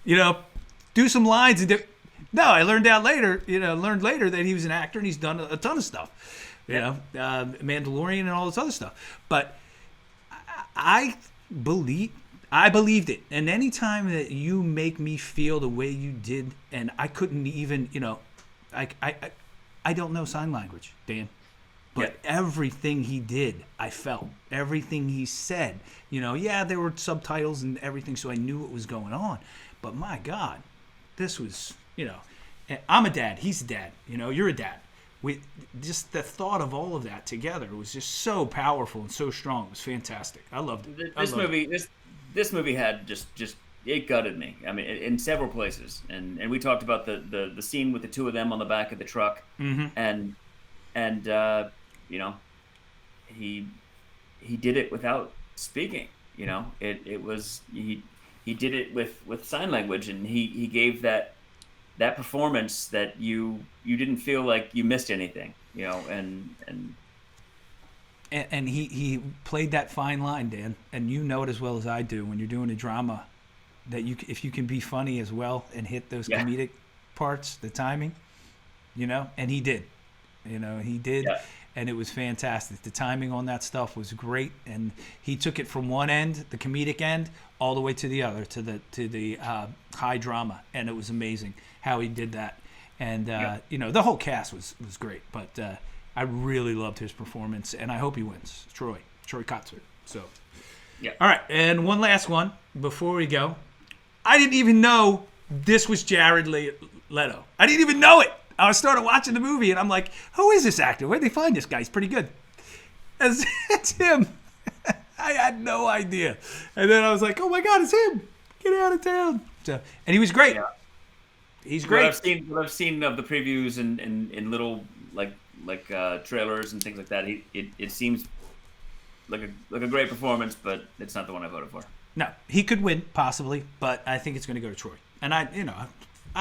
do some lines." And no, I learned later that he was an actor and he's done a ton of stuff. Mandalorian and all this other stuff. But I believed it. And anytime that you make me feel the way you did, and I couldn't even, I don't know sign language, Dan. But everything he did, I felt. Everything he said. There were subtitles and everything, so I knew what was going on. But my God, this was, I'm a dad. He's a dad. You're a dad. Just the thought of all of that together was just so powerful and so strong. It was fantastic. I loved it. This movie had just it gutted me. I mean, in several places, and we talked about the scene with the two of them on the back of the truck, and he did it without speaking. It was he did it with sign language, and he gave that performance that you didn't feel like you missed anything, and he played that fine line, Dan, and you know it as well as I do when you're doing a drama that if you can be funny as well and hit those comedic parts, the timing, and he did, and it was fantastic. The timing on that stuff was great, and he took it from one end, the comedic end, all the way to the other, to the high drama, and it was amazing how he did that. And the whole cast was great, but I really loved his performance, and I hope he wins. Troy Kotsur. So, all right, and one last one before we go. I didn't even know this was Jared Leto. I didn't even know it. I started watching the movie, and I'm like, who is this actor? Where'd they find this guy? He's pretty good. It's him. I had no idea. And then I was like, oh, my God, it's him. Get out of town. So, and he was great. Yeah. He's great. What I've seen of the previews and in little, like trailers and things like that, it seems like a great performance, but it's not the one I voted for. No, he could win, possibly, but I think it's going to go to Troy. And I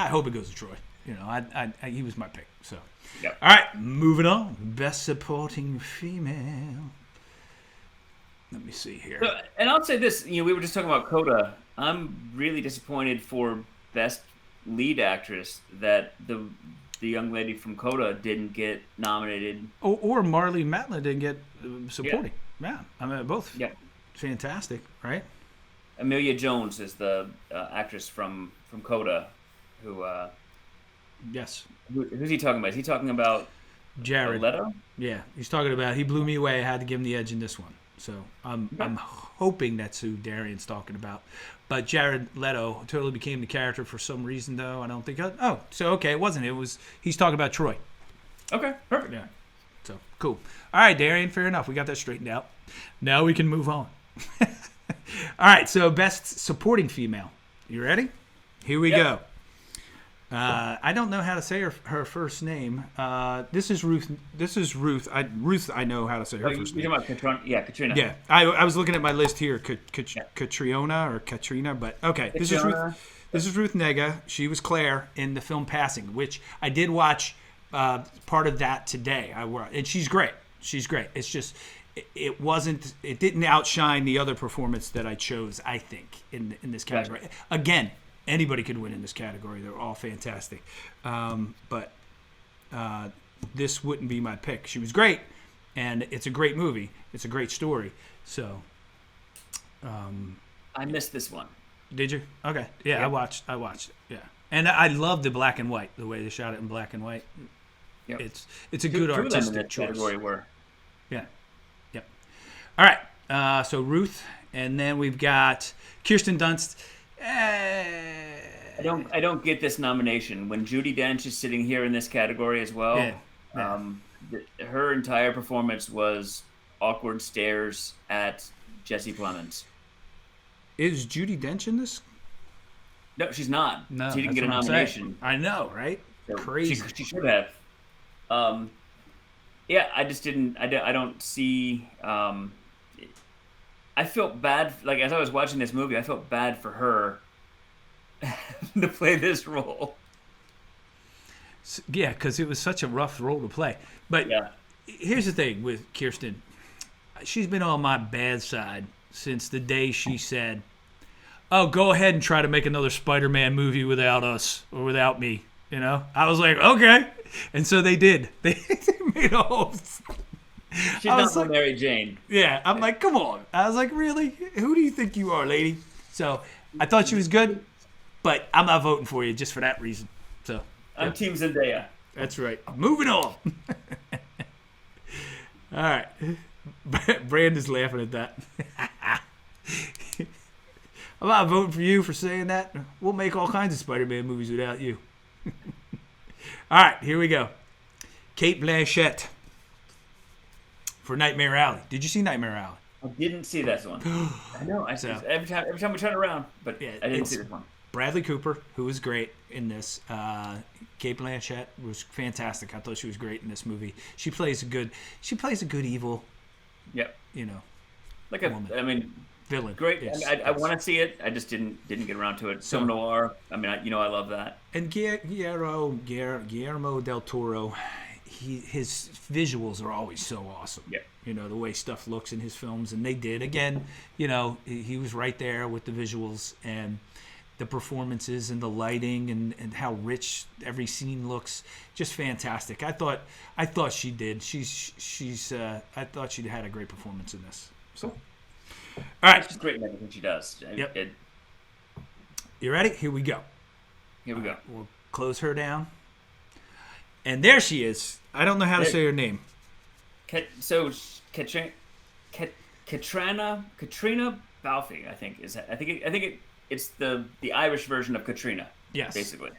hope it goes to Troy. He was my pick. So, all right, moving on. Best Supporting Female. Let me see here. So, and I'll say this: we were just talking about Coda. I'm really disappointed for Best Lead Actress that the young lady from Coda didn't get nominated. Or Marlee Matlin didn't get supporting. Yeah, I mean both. Yeah, fantastic, right? Amelia Jones is the actress from Coda, who. Yes. Who's he talking about? Is he talking about Jared Leto? Yeah, he's talking about he blew me away. I had to give him the edge in this one. So I'm hoping that's who Darian's talking about. But Jared Leto totally became the character for some reason, though. I don't think. It wasn't. It was. He's talking about Troy. Okay, perfect. Yeah. So cool. All right, Darian. Fair enough. We got that straightened out. Now we can move on. All right. So Best Supporting Female. You ready? Here we go. I don't know how to say her first name. This is Ruth. Ruth. I know how to say her first name. You're talking about Katrina. Yeah. I was looking at my list here. Katrina or Katrina, but okay. This is Ruth Negga. She was Claire in the film Passing, which I did watch part of that today. And she's great. It's just it wasn't. It didn't outshine the other performance that I chose. I think in this category. Gotcha. Again, anybody could win in this category. They're all fantastic. But this wouldn't be my pick. She was great, and it's a great movie. It's a great story. So. I missed this one. Did you? Okay. Yeah, Yep. I watched it. Yeah, and I love the black and white. The way they shot it in black and white. Yep. It's a good Two of them in artistic that choice. category were. Yeah. Yep. All right. So Ruth, and then we've got Kirsten Dunst. I don't get this nomination when Judy Dench is sitting here in this category as well. Yeah. Her entire performance was awkward stares at Jesse Plemons. Is Judy Dench in this? No, she's not. No, she didn't that's get a what I'm nomination. saying. I know, right? So Crazy. She should have. Yeah, I just didn't. I don't see. I felt bad. Like as I was watching this movie, I felt bad for her to play this role. Yeah, because it was such a rough role to play. But Yeah. here's the thing with Kirsten. She's been on my bad side since the day she said, "Oh, go ahead and try to make another Spider-Man movie without us or without me." You know, I was like, "Okay," and so they did. They made a whole. She's I not was like, Mary Jane. Yeah, I'm like, "Come on!" I was like, "Really? Who do you think you are, lady?" So I thought she was good, but I'm not voting for you just for that reason. So I'm Team Zendaya. that's right. Moving on. All right. Brandon's laughing at that. I'm not voting for you for saying that. We'll make all kinds of Spider-Man movies without you. All right, here we go. Kate Blanchett for Nightmare Alley. Did you see Nightmare Alley? I didn't see this one. I know. So- Every time we turn around, but Yeah, I didn't it's- see this one. Bradley Cooper, who was great in this. Kate Blanchett was fantastic. I thought she was great in this movie. She plays a good evil, Yep. you know, Like Woman. villain. great. Yes, I yes. want to see it. I just didn't get around to it. So- Film noir. I mean, I love that. And Guillermo del Toro, his visuals are always so awesome. Yeah. You know, the way stuff looks in his films, and they did. Again, you know, he was right there with the visuals and the performances and the lighting and how rich every scene looks. Just fantastic. I thought she did. I thought she had a great performance in this. So, all right, She's great in everything she does. Yep. You ready? Here we go. Here we go. We'll close her down. And there she is. I don't know how to say her name. So Katrina Balfe, I think it's the Irish version of Katrina. Yes. Basically.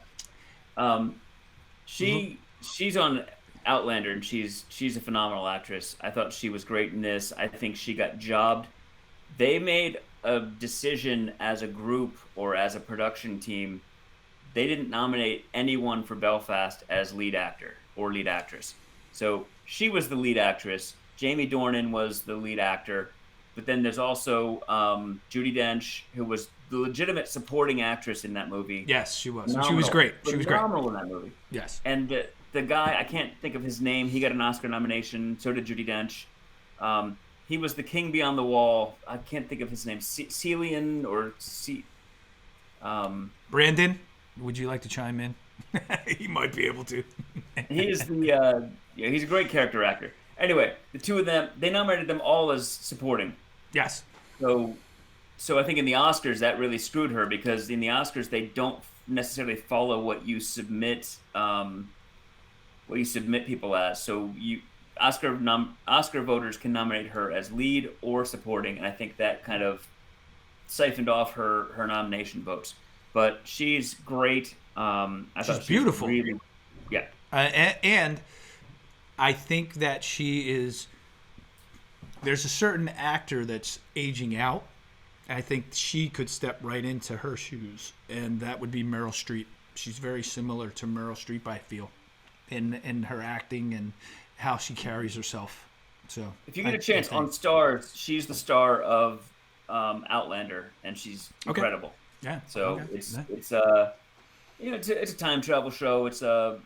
She's on Outlander, and she's a phenomenal actress. I thought she was great in this. I think she got jobbed. They made a decision as a group or as a production team. They didn't nominate anyone for Belfast as lead actor or lead actress. So she was the lead actress. Jamie Dornan was the lead actor. But then there's also Judy Dench, who was the legitimate supporting actress in that movie. Yes, she was. Phenomenal. She was great. She was great. Phenomenal in that movie. Yes. And the guy, I can't think of his name. He got an Oscar nomination. So did Judy Dench. He was the king beyond the wall. I can't think of his name. Celian or Brandon, would you like to chime in? He might be able to. he's he's a great character actor. Anyway, the two of them, they nominated them all as supporting. Yes. So I think in the Oscars that really screwed her, because in the Oscars they don't necessarily follow what you submit people as. So Oscar voters can nominate her as lead or supporting, and I think that kind of siphoned off her nomination votes. But she's great. She's beautiful. Really, yeah. And I think that she is. There's a certain actor that's aging out. I think she could step right into her shoes, and that would be Meryl Streep. She's very similar to Meryl Streep, I feel, in her acting and how she carries herself. So if you get a chance on Stars, she's the star of Outlander, and she's incredible. Yeah. So okay. it's a time travel show. It's it's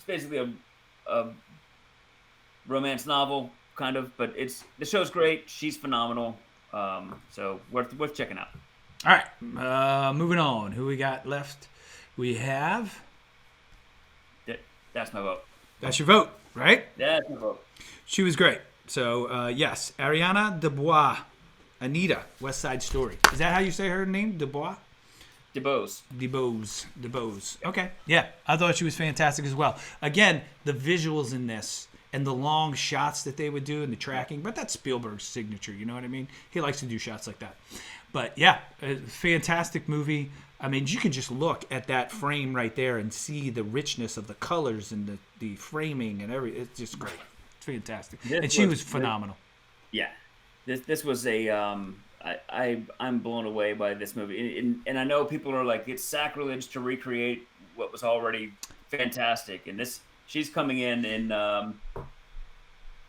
basically a romance novel kind of, but the show's great. She's phenomenal. So worth checking out. All right, moving on. Who we got left? We have. That's my vote. That's your vote, right? That's my vote. She was great. So yes, Ariana DeBois, Anita, West Side Story. Is that how you say her name? DeBois. DeBose. Okay. Yeah, I thought she was fantastic as well. Again, the visuals in this and the long shots that they would do and the tracking, but that's Spielberg's signature, you know what I mean? He likes to do shots like that. But yeah, a fantastic movie. I mean, you can just look at that frame right there and see the richness of the colors and the framing and everything. It's just great. It's fantastic. And she was phenomenal. Yeah. This was a I'm blown away by this movie, and I know people are like, it's sacrilege to recreate what was already fantastic, and she's coming in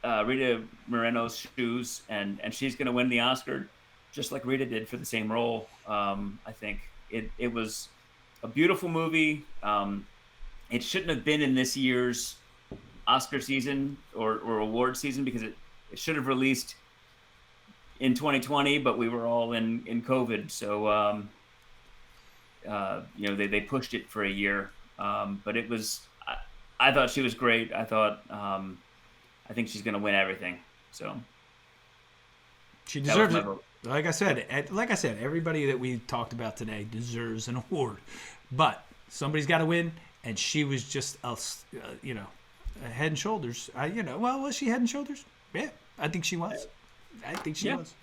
Rita Moreno's shoes, and she's going to win the Oscar, just like Rita did for the same role. I think it was a beautiful movie. It shouldn't have been in this year's Oscar season or award season, because it should have released in 2020, but we were all in COVID, so they pushed it for a year. But it was, I thought she was great. I think she's going to win everything. So she deserves it. Like I said, everybody that we talked about today deserves an award, but somebody's got to win, and she was just head and shoulders. Was she head and shoulders? Yeah, I think she was. Was.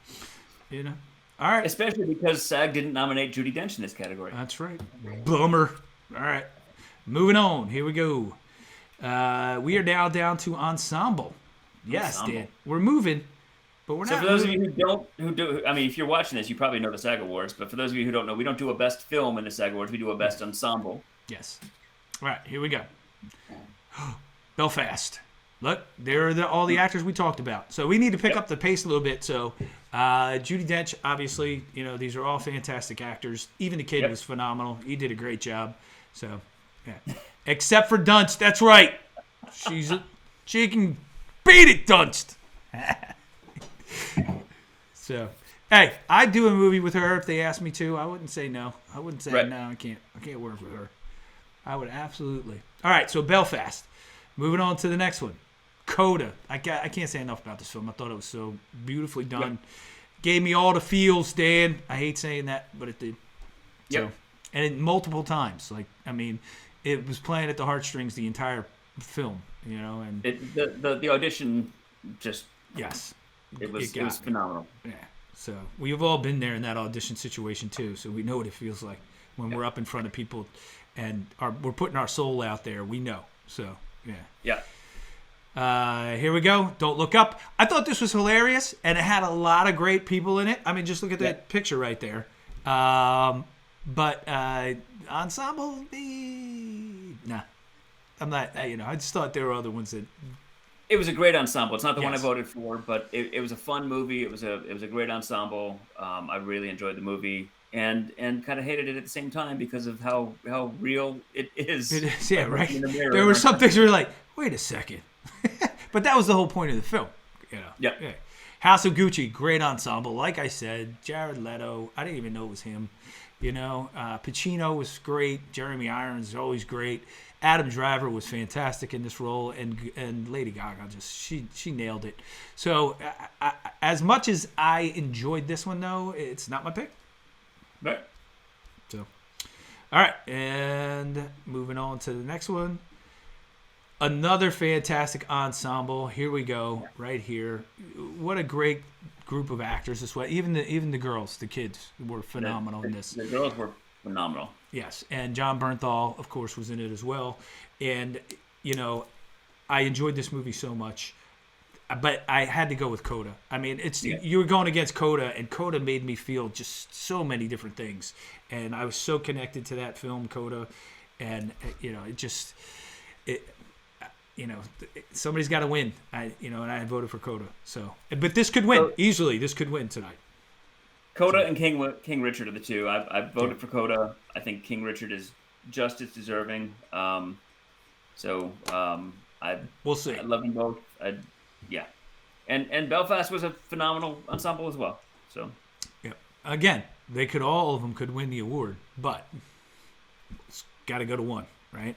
All right. Especially because SAG didn't nominate Judy Dench in this category. That's right. Bummer. All right. Moving on. Here we go. We are now down to ensemble. Yes, Dan. We're moving, but we're not. So for those of you who do, I mean, if you're watching this, you probably know the SAG Awards. But for those of you who don't know, we don't do a best film in the SAG Awards. We do a best ensemble. Yes. All right. Here we go. Belfast. Look, there are all the actors we talked about. So we need to pick up the pace a little bit. So Judy Dench, obviously, these are all fantastic actors. Even the kid was phenomenal. He did a great job. So, yeah. Except for Dunst. That's right. She can beat it, Dunst. So, hey, I'd do a movie with her if they asked me to. I wouldn't say no. I wouldn't say no. I can't work with her. I would absolutely. All right, so Belfast. Moving on to the next one. Coda. I can't say enough about this film. I thought it was so beautifully done. Yep. Gave me all the feels, Dan. I hate saying that, but it did. Yep. So, and multiple times. It was playing at the heartstrings the entire film, and the audition just it was phenomenal. Yeah. So we've all been there in that audition situation too. So we know what it feels like when we're up in front of people and we're putting our soul out there. We know. So yeah. Here we go. Don't Look Up. I thought this was hilarious, and it had a lot of great people in it. I mean, just look at that picture right there. But ensemble, nah. I'm not. I just thought there were other ones that. It was a great ensemble. It's not the one I voted for, but it was a fun movie. It was a great ensemble. I really enjoyed the movie. And kind of hated it at the same time because of how real it is. It is, yeah, right. There were some things where you're like, wait a second. But that was the whole point of the film. Yeah. House of Gucci, great ensemble. Like I said, Jared Leto, I didn't even know it was him. Pacino was great. Jeremy Irons is always great. Adam Driver was fantastic in this role, and Lady Gaga she nailed it. So as much as I enjoyed this one, though, it's not my pick. Right. So, all right, and moving on to the next one. Another fantastic ensemble. Here we go, right here. What a great group of actors this way. Even the girls, the kids were phenomenal in this. The girls were phenomenal. Yes, and John Bernthal, of course, was in it as well. And I enjoyed this movie so much. But I had to go with Coda. I mean, you were going against Coda, and Coda made me feel just so many different things. And I was so connected to that film, Coda. And, somebody's got to win. And I voted for Coda. So, but this could win easily. This could win tonight. Coda and King Richard are the two. I voted for Coda. I think King Richard is just as deserving. We'll see. I love them both. Yeah, and Belfast was a phenomenal ensemble as well. So Yeah. Again, all of them could win the award, but it's got to go to one, right?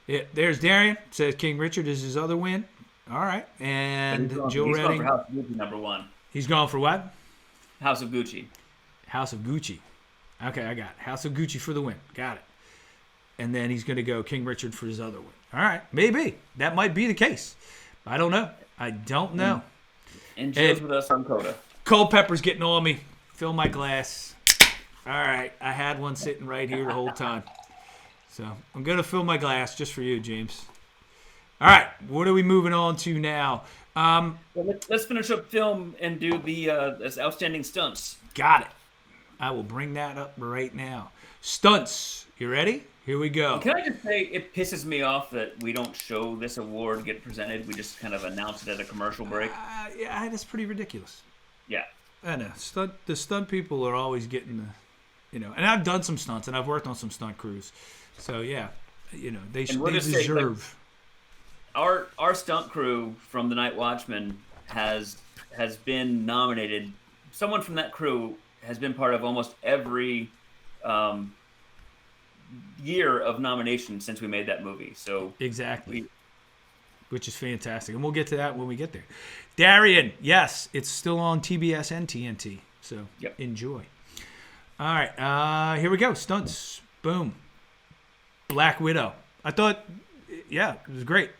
yeah, There's Darian. Says King Richard is his other win. All right. And Jill he's going Redding. for House of Gucci #1. He's going for what? House of Gucci. House of Gucci. Okay, I got it. House of Gucci for the win. Got it. And then he's going to go King Richard for his other win. All right. Maybe. That might be the case. I don't know. And Jill's with us on Coda. Culpepper's getting on me. Fill my glass. All right. I had one sitting right here the whole time. So I'm going to fill my glass just for you, James. All right. What are we moving on to now? Well, let's finish up film and do the outstanding stunts. Got it. I will bring that up right now. Stunts. You ready? Here we go. Can I just say, it pisses me off that we don't show this award get presented. We just kind of announce it at a commercial break. Yeah, that's pretty ridiculous. Yeah. I know. The stunt people are always getting and I've done some stunts and I've worked on some stunt crews. So, yeah, they deserve. Our stunt crew from The Night Watchman has been nominated. Someone from that crew has been part of almost every year of nominations since we made that movie. So exactly, which is fantastic, and we'll get to that when we get there. Darian, yes, it's still on TBS and TNT, so Enjoy. All right, here we go. Stunts, boom. Black Widow. I thought, it was great.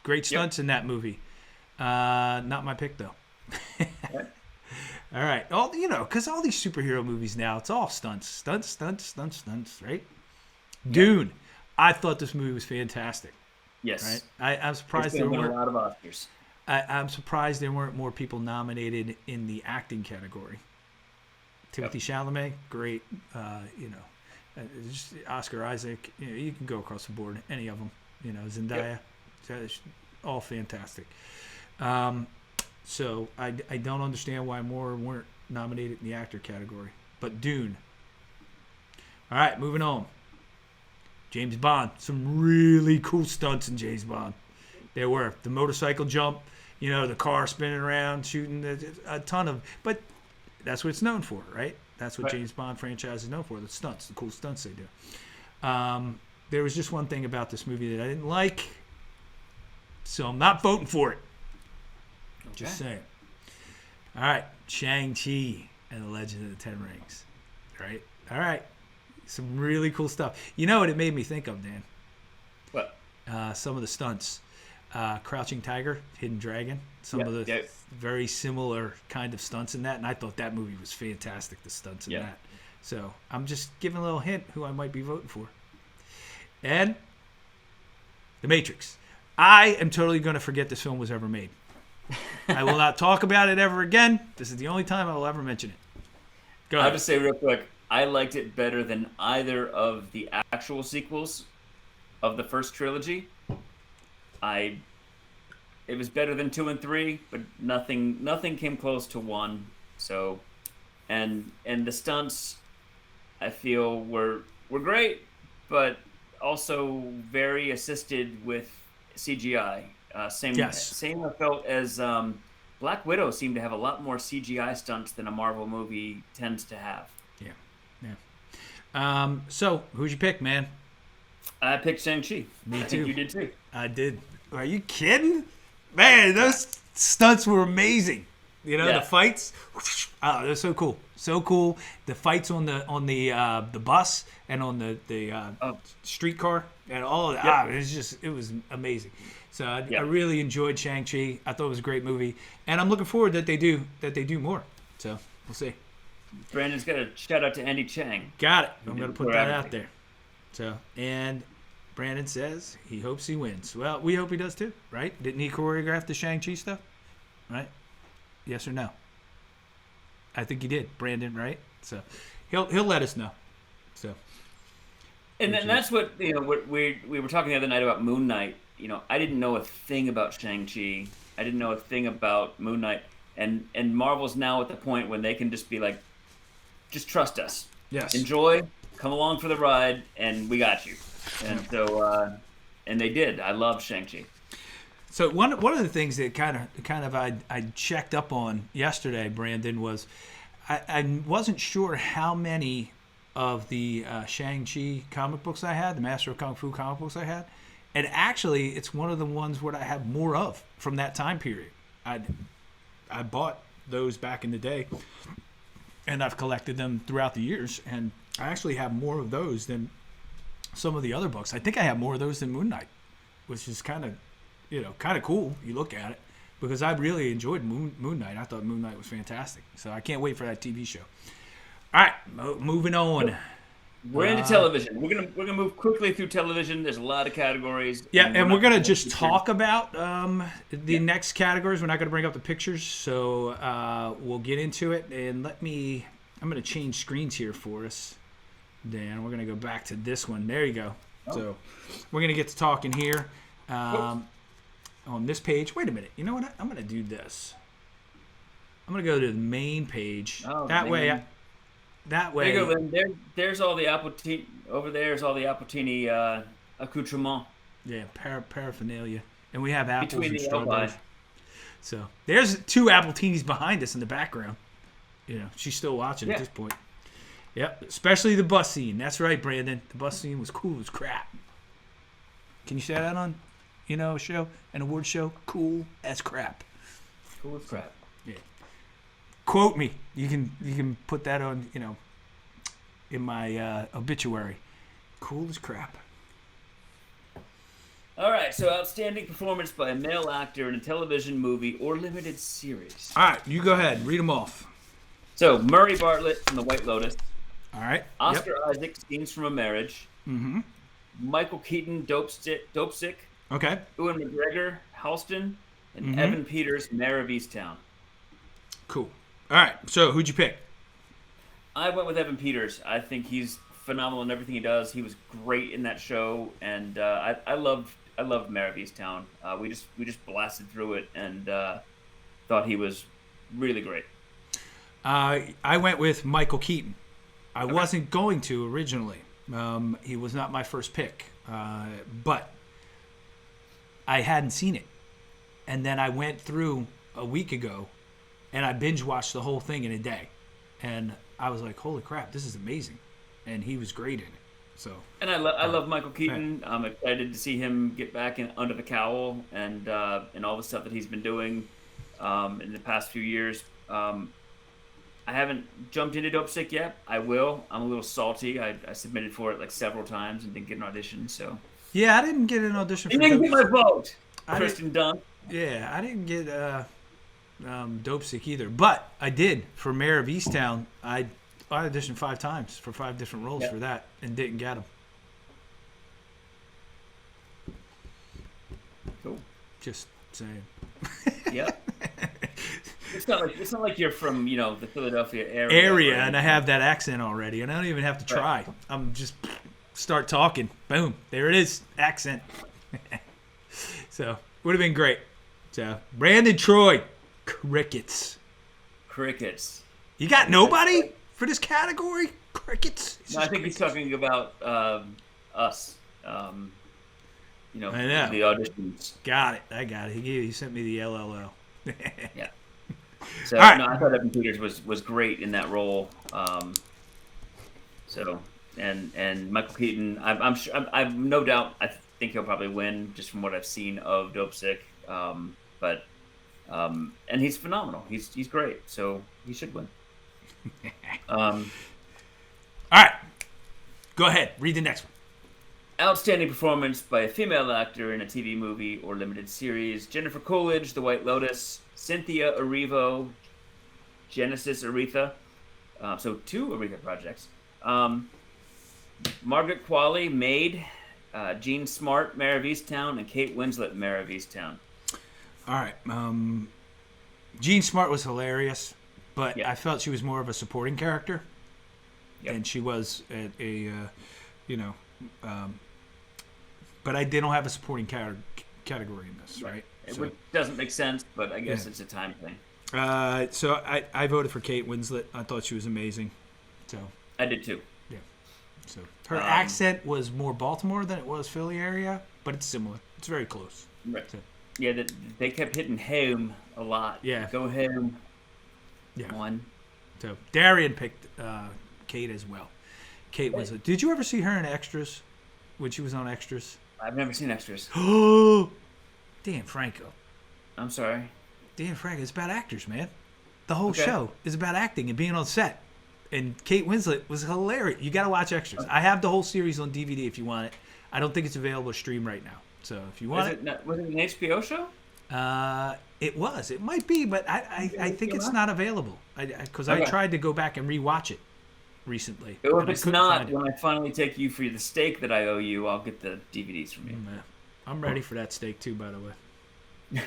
Great stunts in that movie. Not my pick though. All right, because all these superhero movies now, it's all stunts, right? Dune. I thought this movie was fantastic. Yes. Right? I'm surprised there weren't a lot of Oscars. I'm surprised there weren't more people nominated in the acting category. Timothée Chalamet, great. Just Oscar Isaac. You can go across the board. Any of them. Zendaya. All fantastic. So I don't understand why more weren't nominated in the actor category. But Dune. All right, moving on. James Bond. Some really cool stunts in James Bond. There were. The motorcycle jump, the car spinning around, shooting, a ton of. But that's what it's known for, right? That's what James Bond franchise is known for, the stunts, the cool stunts they do. There was just one thing about this movie that I didn't like, so I'm not voting for it. Okay. Just saying. All right, Shang-Chi and the Legend of the Ten Rings. Right? All right. Some really cool stuff. You know what it made me think of, Dan? What? Some of the stunts. Crouching Tiger, Hidden Dragon. Some of the very similar kind of stunts in that. And I thought that movie was fantastic, the stunts in that. So I'm just giving a little hint who I might be voting for. And The Matrix. I am totally going to forget this film was ever made. I will not talk about it ever again. This is the only time I will ever mention it. Go ahead. I'll just say real quick, I liked it better than either of the actual sequels of the first trilogy. It was better than 2 and 3, but nothing came close to 1. So, and the stunts, I feel were great, but also very assisted with CGI. Same I felt as Black Widow seemed to have a lot more CGI stunts than a Marvel movie tends to have. Yeah. So, who'd you pick, man? I picked Shang-Chi. Me too. I think you did too. I did. Are you kidding? Man, those stunts were amazing. The fights. Oh, they're so cool. So cool. The fights on the bus and on the streetcar and all of that. It was amazing. So I really enjoyed Shang-Chi. I thought it was a great movie, and I'm looking forward that they do more. So we'll see. Brandon's got a shout out to Andy Chiang. Got it. I'm going to put that out there. So, and Brandon says he hopes he wins. Well, we hope he does too, right? Didn't he choreograph the Shang-Chi stuff? Right? Yes or no? I think he did, Brandon, right? So he'll let us know. So, and then that's what we were talking the other night about Moon Knight. I didn't know a thing about Shang-Chi. I didn't know a thing about Moon Knight, and Marvel's now at the point when they can just be like, just trust us. Yes. Enjoy, come along for the ride, and we got you. And so, and they did. I love Shang-Chi. So one of the things that kind of I checked up on yesterday, Brandon, was I wasn't sure how many of the Shang-Chi comic books I had, the Master of Kung Fu comic books I had, and actually it's one of the ones where I have more of from that time period. I bought those back in the day, and I've collected them throughout the years, and I actually have more of those than some of the other books. I think I have more of those than Moon Knight, which is kind of cool. You look at it, because I really enjoyed Moon Knight. I thought Moon Knight was fantastic. So I can't wait for that TV show. All right, moving on. We're into television. We're gonna move quickly through television. There's a lot of categories. Yeah, and we're gonna just talk about the next categories. We're not gonna bring up the pictures, so we'll get into it. And I'm gonna change screens here for us, Dan. We're gonna go back to this one. There you go. Oh. So we're gonna get to talking here on this page. Wait a minute. You know what? I'm gonna do this. I'm gonna go to the main page. Oh, that way. There you go, then. There's all the appletini. Over there is all the appletini accoutrement. Yeah, paraphernalia. And we have apples between and the strawberries. So there's 2 appletinis behind us in the background. She's still watching at this point. Yep, especially the bus scene. That's right, Brandon. The bus scene was cool as crap. Can you say that on, a show, an award show? Cool as crap. Cool as crap. Yeah. Quote me. You can put that on, in my obituary. Cool as crap. All right, so outstanding performance by a male actor in a television, movie, or limited series. All right, you go ahead. Read them off. So, Murray Bartlett from The White Lotus. All right. Oscar Isaac, Scenes from a Marriage. Mm-hmm. Michael Keaton, Dope Sick. Okay. Ewan McGregor, Halston. And Evan Peters, Mayor of Easttown. Cool. All right, so who'd you pick? I went with Evan Peters. I think he's phenomenal in everything he does. He was great in that show, and I loved Mayor of Easttown. We just blasted through it, and thought he was really great. I went with Michael Keaton. I wasn't going to originally. He was not my first pick, but I hadn't seen it, and then I went through a week ago. And I binge watched the whole thing in a day, and I was like, "Holy crap, this is amazing!" And he was great in it. So. And I love Michael Keaton. I'm excited to see him get back under the cowl and all the stuff that he's been doing in the past few years. I haven't jumped into Dope Sick yet. I will. I'm a little salty. I submitted for it like several times and didn't get an audition. So. Yeah, I didn't get an audition. You didn't get my vote. Kirsten Dunst. Yeah, I didn't get. Dope Sick either, but I did for Mayor of Easttown. I auditioned 5 times for 5 different roles for that and didn't get them. Cool. Just saying. Yep. It's not like you're from the Philadelphia area. And I have that accent already, and I don't even have to try. Right. I'm just start talking. Boom, there it is, accent. So would have been great. So Brandon Troy. Crickets. You got nobody for this category? Crickets. No, I think he's talking about us. I know. The auditions. Got it. I got it. He sent me the LLO. Yeah. So right. No, I thought Evan Peters was great in that role. And Michael Keaton, I'm sure, I've no doubt. I think he'll probably win just from what I've seen of Dope Sick. And he's phenomenal. He's great. So he should win. All right. Go ahead. Read the next one. Outstanding performance by a female actor in a TV movie or limited series. Jennifer Coolidge, The White Lotus. Cynthia Erivo, Genesis Aretha. So 2 Aretha projects. Margaret Qualley, Maid. Jean Smart, Mayor of Easttown. And Kate Winslet, Mayor of Easttown. All right. Jean Smart was hilarious, but I felt she was more of a supporting character. Yep. And she was but I didn't have a supporting category in this, right? It doesn't make sense, but I guess it's a time thing. So I voted for Kate Winslet. I thought she was amazing. So I did too. Yeah. So her accent was more Baltimore than it was Philly area, but it's similar. It's very close. Right. So, Yeah, they kept hitting home a lot. Yeah. Go home. Yeah. One. So Darian picked Kate as well. Kate was. Did you ever see her in Extras? When she was on Extras? I've never seen Extras. Oh, Dan Franco. I'm sorry. Dan Franco. It's about actors, man. The whole show is about acting and being on set. And Kate Winslet was hilarious. You got to watch Extras. I have the whole series on DVD if you want it. I don't think it's available to stream right now. So if you want was it an HBO show? It was. It might be, but I think it's not available. Because I tried to go back and rewatch it recently. Well, if it's not, when I finally take you for the steak that I owe you, I'll get the DVDs from you. I'm ready for that steak too, by the way.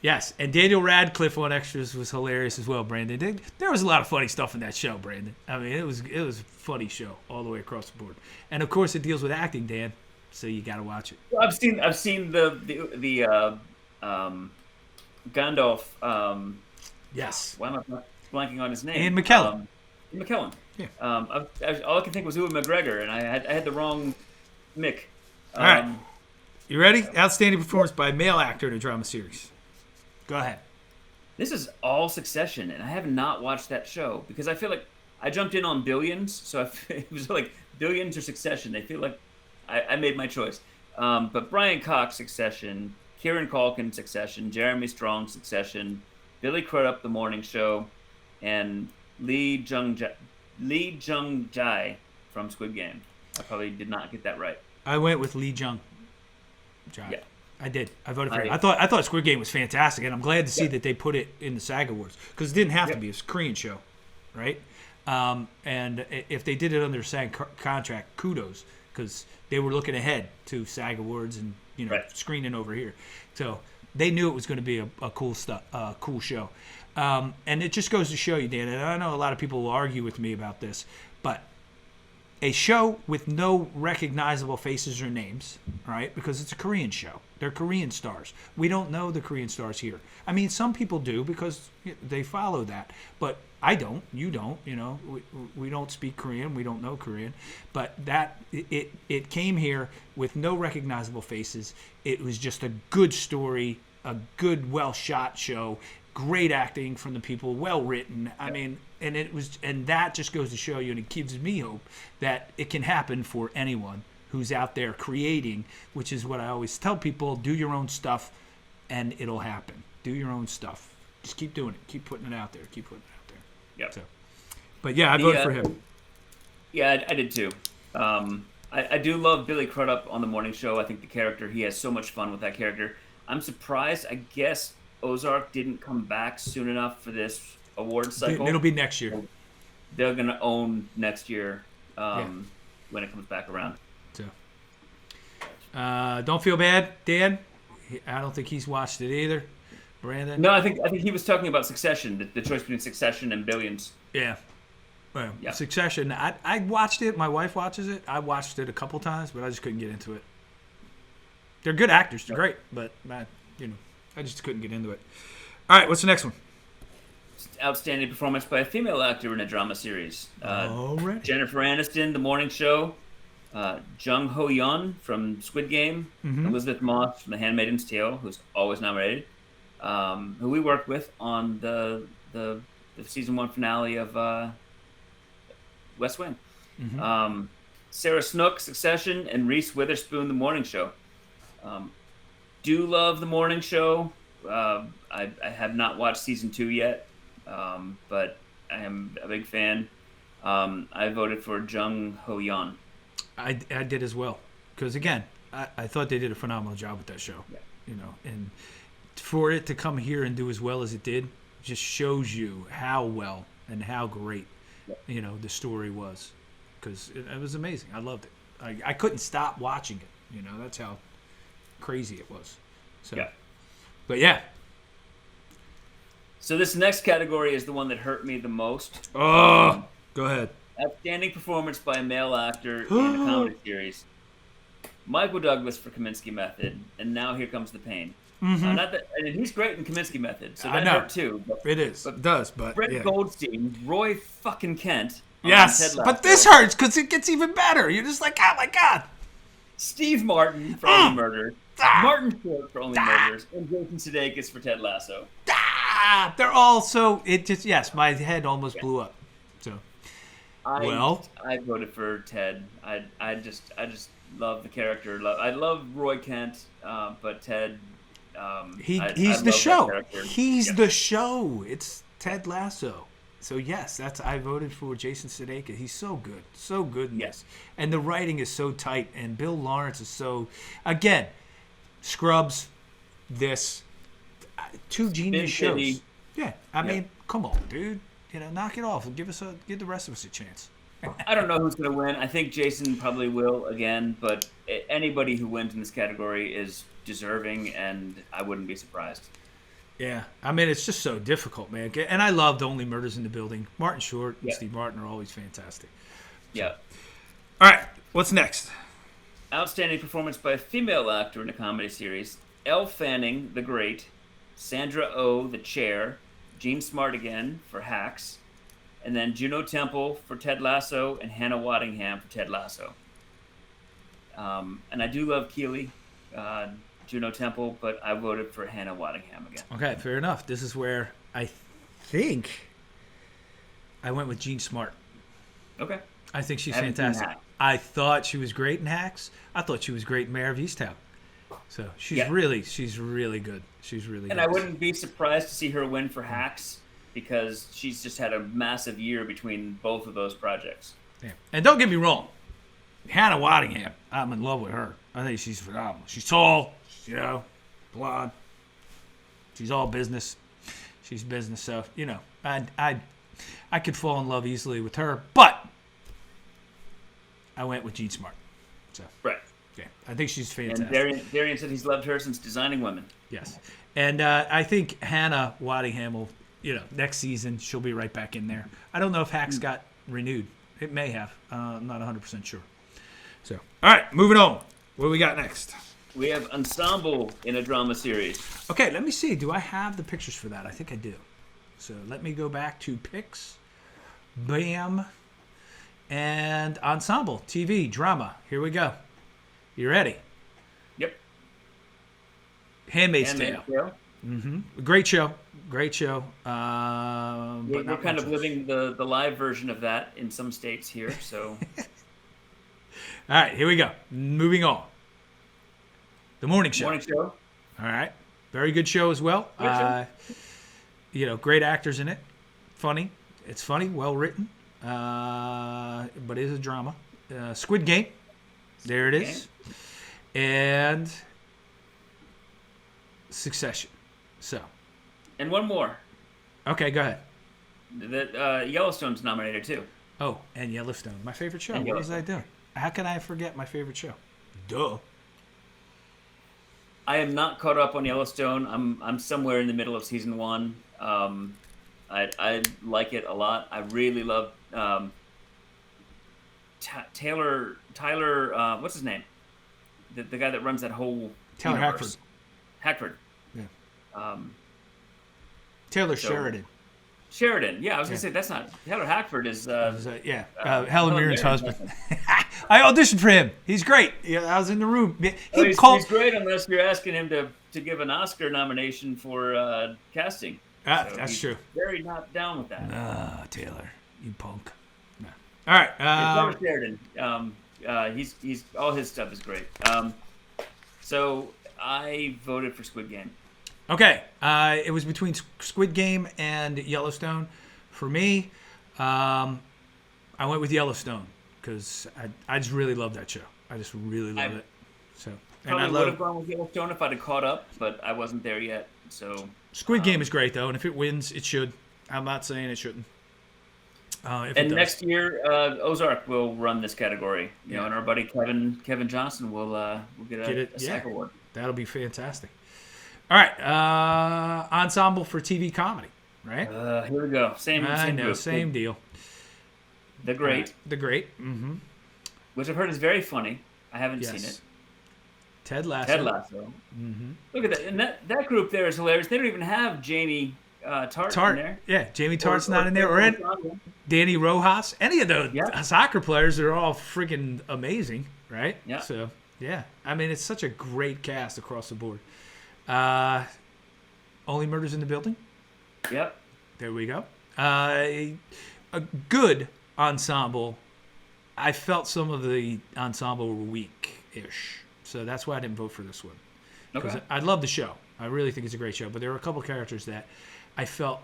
Yes, and Daniel Radcliffe on Extras was hilarious as well, Brandon. There was a lot of funny stuff in that show, Brandon. I mean, it was a funny show all the way across the board. And of course, it deals with acting, Dan. So you got to watch it. Well, I've seen the Gandalf. Yes. Why am I blanking on his name? Ian McKellen. Ian McKellen. Yeah. All I can think was Ewan McGregor, and I had the wrong Mick. All right. You ready? Outstanding performance by a male actor in a drama series. Go ahead. This is all Succession, and I have not watched that show because I feel like I jumped in on Billions, so it was like Billions or Succession. I feel like I made my choice. But Brian Cox, Succession, Kieran Culkin, Succession, Jeremy Strong, Succession, Billy Crudup, The Morning Show, and Lee Jung Jae from Squid Game. I probably did not get that right. I went with Lee Jung Jae. Yeah. I did. I voted for it. I thought Squid Game was fantastic, and I'm glad to see that they put it in the SAG Awards because it didn't have to be. It's a Korean show, right? And if they did it under SAG contract, kudos, because they were looking ahead to SAG Awards and screening over here, so they knew it was going to be a cool show. And it just goes to show you, Dan. And I know a lot of people will argue with me about this, but a show with no recognizable faces or names, right? Because it's a Korean show. They're Korean stars. We don't know the Korean stars here. I mean, some people do because they follow that. But I don't. You don't. We don't speak Korean. We don't know Korean. But it came here with no recognizable faces. It was just a good story, a good, well-shot show. Great acting from the people, well written. I mean, and that just goes to show you, and it gives me hope that it can happen for anyone who's out there creating, which is what I always tell people: do your own stuff, and it'll happen. Do your own stuff. Just keep doing it. Keep putting it out there. Keep putting it out there. Yep. So, but yeah, I voted for him. Yeah, I did too. I do love Billy Crudup on The Morning Show. I think the character, he has so much fun with that character. I'm surprised. I guess Ozark didn't come back soon enough for this award cycle. It'll be next year. They're going to own next year when it comes back around. So, don't feel bad, Dan. I don't think he's watched it either. Brandon? No, I think he was talking about Succession, the choice between Succession and Billions. Yeah. Well, Succession, I watched it. My wife watches it. I watched it a couple times, but I just couldn't get into it. They're good actors. They're great, but I just couldn't get into it. All right, what's the next one? Outstanding performance by a female actor in a drama series. Alright. Jennifer Aniston, The Morning Show. Jung Ho-yeon from Squid Game. Mm-hmm. Elizabeth Moss from The Handmaid's Tale, who's always nominated. Who we worked with on the season 1 finale of West Wing. Mm-hmm. Sarah Snook, Succession, and Reese Witherspoon, The Morning Show. Do love The Morning Show. I have not watched season 2 yet, but I am a big fan. I voted for Jung Ho-yeon. I did as well, because again, I thought they did a phenomenal job with that show. Yeah. And for it to come here and do as well as it did, just shows you how well and how great, the story was, because it was amazing. I loved it. I couldn't stop watching it. That's how crazy it was. So, yeah. But yeah. So this next category is the one that hurt me the most. Oh, go ahead. Outstanding performance by a male actor in a comedy series. Michael Douglas for Kaminsky Method, and Now Here Comes the Pain. Mm-hmm. And he's great in Kaminsky Method, so that hurt too. It is. It does, but Brett Goldstein, Roy fucking Kent. Yes, but this hurts because it gets even better. You're just like, oh my god. Steve Martin from The Murder. Martin Short for Only Murders, and Jason Sudeikis for Ted Lasso. They're all so. It just yes, my head almost blew up. So. I voted for Ted. I just love the character. I love Roy Kent, but Ted. He's the show. He's the show. It's Ted Lasso. So yes, I voted for Jason Sudeikis. He's so good in this, and the writing is so tight. And Bill Lawrence is so, again, Scrubs, this, two genius shows. Yeah, I mean, come on, dude. Knock it off and give the rest of us a chance. I don't know who's going to win. I think Jason probably will again, but anybody who wins in this category is deserving, and I wouldn't be surprised. Yeah, I mean, it's just so difficult, man. And I loved Only Murders in the Building. Martin Short and Steve Martin are always fantastic. Yeah. All right, what's next? Outstanding performance by a female actor in a comedy series. Elle Fanning, The Great. Sandra Oh, The Chair. Jean Smart again for Hacks. And then Juno Temple for Ted Lasso and Hannah Waddingham for Ted Lasso. And I do love Keeley, Juno Temple, but I voted for Hannah Waddingham again. Okay, fair enough. This is where I think I went with Jean Smart. Okay. I think she's fantastic. I thought she was great in Hacks. I thought she was great in Mayor of Easttown. So she's really good. She's really good. And I wouldn't be surprised to see her win for Hacks because she's just had a massive year between both of those projects. Yeah. And don't get me wrong, Hannah Waddingham, I'm in love with her. I think she's phenomenal. She's tall, blonde. She's all business. She's business, so I could fall in love easily with her, but I went with Jean Smart. So right. Yeah, I think she's fantastic. And Darian said he's loved her since Designing Women. Yes. And I think Hannah Waddingham will, next season, she'll be right back in there. I don't know if Hacks got renewed. It may have. I'm not 100% sure. So, all right, moving on. What do we got next? We have Ensemble in a drama series. Okay, let me see. Do I have the pictures for that? I think I do. So let me go back to Picks. Bam. And Ensemble, TV, drama. Here we go. You ready? Yep. Handmaid's Tale. Mm-hmm. Great show. Great show. We're kind of living the live version of that in some states here. So. All right, here we go. Moving on. The Morning Show. Morning Show. All right. Very good show as well. Great actors in it. Funny. It's funny, well written. But it is a drama. Squid Game. There it is. And Succession. So. And one more. Okay, go ahead. Yellowstone's nominated too. Oh, and Yellowstone. My favorite show. What was I doing? How can I forget my favorite show? Duh. I am not caught up on Yellowstone. I'm somewhere in the middle of season 1. I like it a lot. I really love Tyler. What's his name? The guy that runs that whole Taylor universe. Hackford. Yeah. Sheridan. Sheridan. Yeah, I was gonna say that's not Taylor Hackford. Is Helen Mirren's husband. I auditioned for him. He's great. Yeah, I was in the room. He's great unless you're asking him to give an Oscar nomination for casting. That's true. Very not down with that. Ah, Taylor, you punk. No. All right. Sheridan. He's all his stuff is great. So I voted for Squid Game. Okay. It was between Squid Game and Yellowstone. For me, I went with Yellowstone because I just really love that show. I just really love it. So, and I would have gone with Yellowstone if I'd have caught up, but I wasn't there yet. So Squid Game is great though, and if it wins, it should. I'm not saying it shouldn't. And next year, Ozark will run this category. You know, and our buddy Kevin Johnson will get a SAG award. That'll be fantastic. All right, Ensemble for TV comedy, right? Here we go. Same deal. The Great. The Great. Mm-hmm. Which I've heard is very funny. I haven't seen it. Ted Lasso. Mm-hmm. Look at that. And that group there is hilarious. They don't even have Jamie Tart in there. Yeah, Jamie Tart's not in there. Or Danny Rojas. Any of those soccer players are all freaking amazing, right? Yeah. So Yeah. I mean, it's such a great cast across the board. Only Murders in the Building. Yep. There we go. A good ensemble. I felt some of the ensemble were weak-ish. So that's why I didn't vote for this one. Because I love the show. I really think it's a great show. But there were a couple characters that I felt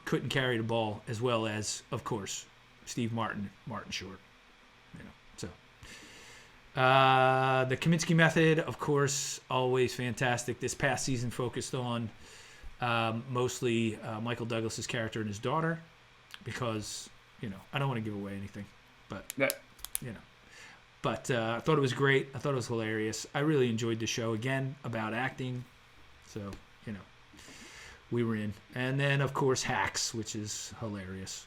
couldn't carry the ball, as well as, of course, Steve Martin Short. So the Kaminsky Method, of course, always fantastic. This past season focused on mostly Michael Douglas's character and his daughter, because I don't want to give away anything, but But I thought it was great. I thought it was hilarious. I really enjoyed the show, again, about acting. So, we were in. And then, of course, Hacks, which is hilarious.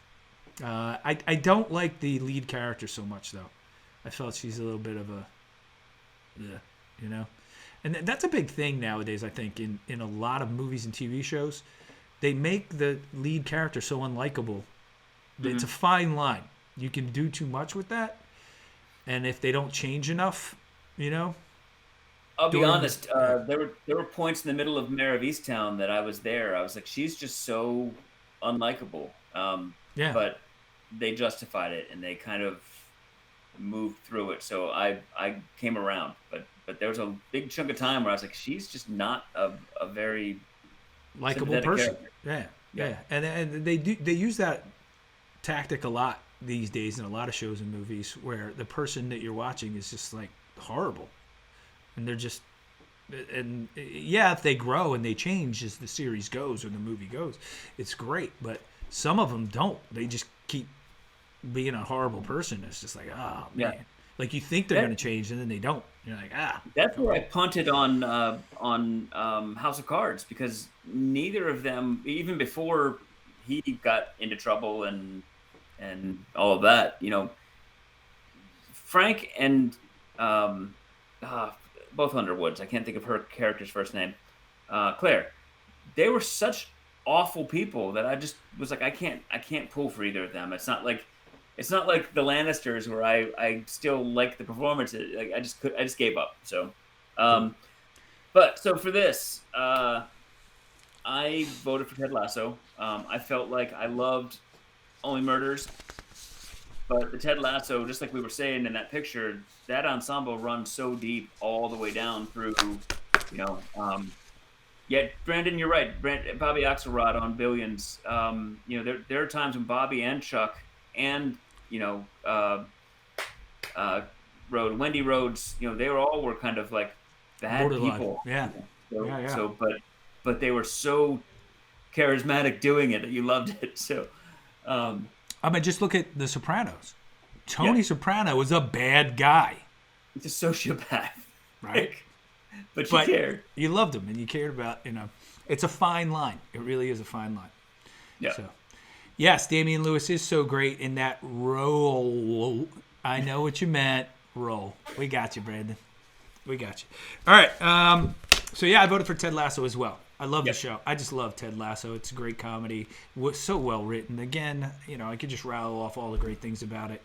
I don't like the lead character so much, though. I felt she's a little bit of a, And that's a big thing nowadays, I think, in a lot of movies and TV shows. They make the lead character so unlikable. It's a fine line. You can do too much with that. And if they don't change enough, I'll be honest. There were points in the middle of Mayor of Easttown that I was there. I was like, she's just so unlikable. But they justified it, and they kind of moved through it. So I came around. But there was a big chunk of time where I was like, she's just not a very likable person. Character. Yeah. And they use that tactic a lot these days in a lot of shows and movies, where the person that you're watching is just like horrible, and they're just, and if they grow and they change as the series goes or the movie goes, it's great. But some of them don't. They just keep being a horrible person. It's just like, man, like you think they're going to change and then they don't. You're like, That's where I punted on House of Cards, because neither of them, even before he got into trouble and all of that, Frank and both Underwoods, I can't think of her character's first name, Claire, they were such awful people that I just was like, I can't pull for either of them. It's not like the Lannisters, where I still like the performance. Like I just gave up. So, so for this, I voted for Ted Lasso. I felt like I loved Only Murders, but the Ted Lasso, just like we were saying in that picture, that ensemble runs so deep all the way down through, Brandon, you're right. Bobby Axelrod on Billions. There are times when Bobby and Chuck and Wendy Rhodes, they all were kind of like bad borderline people. Yeah. So, but they were so charismatic doing it that you loved it. So. Just look at The Sopranos. Tony Soprano was a bad guy. He's a sociopath. Right? But you cared. You loved him, and you cared about, It's a fine line. It really is a fine line. Yeah. So, yes, Damian Lewis is so great in that role. I know what you meant. Role. We got you, Brandon. We got you. All right. I voted for Ted Lasso as well. I love the show. I just love Ted Lasso. It's a great comedy. So well written. Again, I could just rattle off all the great things about it.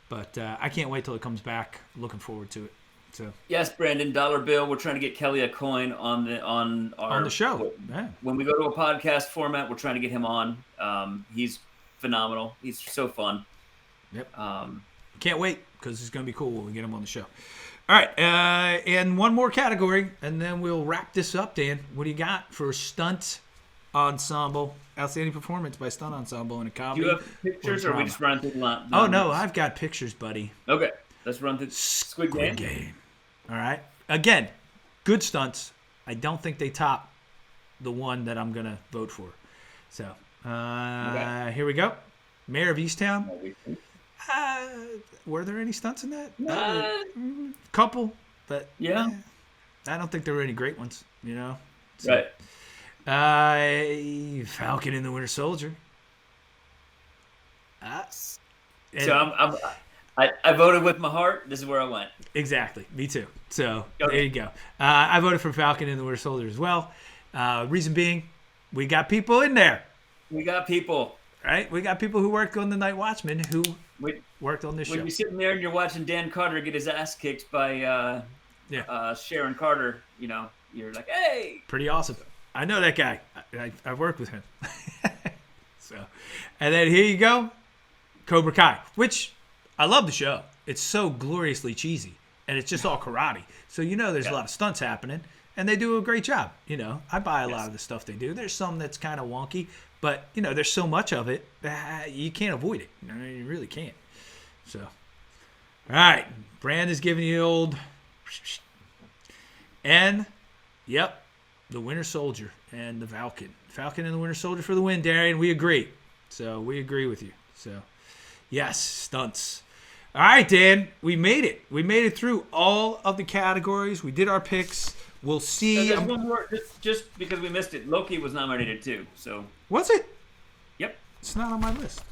But I can't wait till it comes back. Looking forward to it. So yes, Brandon, dollar bill. We're trying to get Kelly a coin on the show. When we go to a podcast format, we're trying to get him on. He's phenomenal. He's so fun. Yep. Can't wait, because it's going to be cool when we get him on the show. All right, and one more category, and then we'll wrap this up, Dan. What do you got for Stunt Ensemble? Outstanding performance by Stunt Ensemble in a comedy. Do you have pictures, or we just run through the line? Oh, no, I've got pictures, buddy. Okay, let's run through Squid Game. All right. Again, good stunts. I don't think they top the one that I'm going to vote for. So, Here we go. Mayor of Easttown. Were there any stunts in that? Couple, but I don't think there were any great ones. So, right. Falcon and the Winter Soldier. I voted with my heart. This is where I went. Exactly. Me too. So There you go. I voted for Falcon and the Winter Soldier as well. Reason being, we got people in there. We got people. Right? We got people who worked on The Night Watchman who worked on this show. When you're sitting there and you're watching Dan Carter get his ass kicked by Sharon Carter, you're like, hey. Pretty awesome. I know that guy. I've worked with him. So, and then here you go, Cobra Kai, which I love the show. It's so gloriously cheesy, and it's just all karate. So there's a lot of stunts happening, and they do a great job. I buy a lot of the stuff they do. There's some that's kind of wonky, but there's so much of it you can't avoid it. You really can't. So, all right, Brand is giving you the old, and yep, the Winter Soldier and the Falcon. Falcon and the Winter Soldier for the win, Darian. We agree. So we agree with you. So, yes, stunts. All right, Dan, we made it. We made it through all of the categories. We did our picks. We'll see. There's one more, just because we missed it. Loki was nominated too. So was it? Yep. It's not on my list.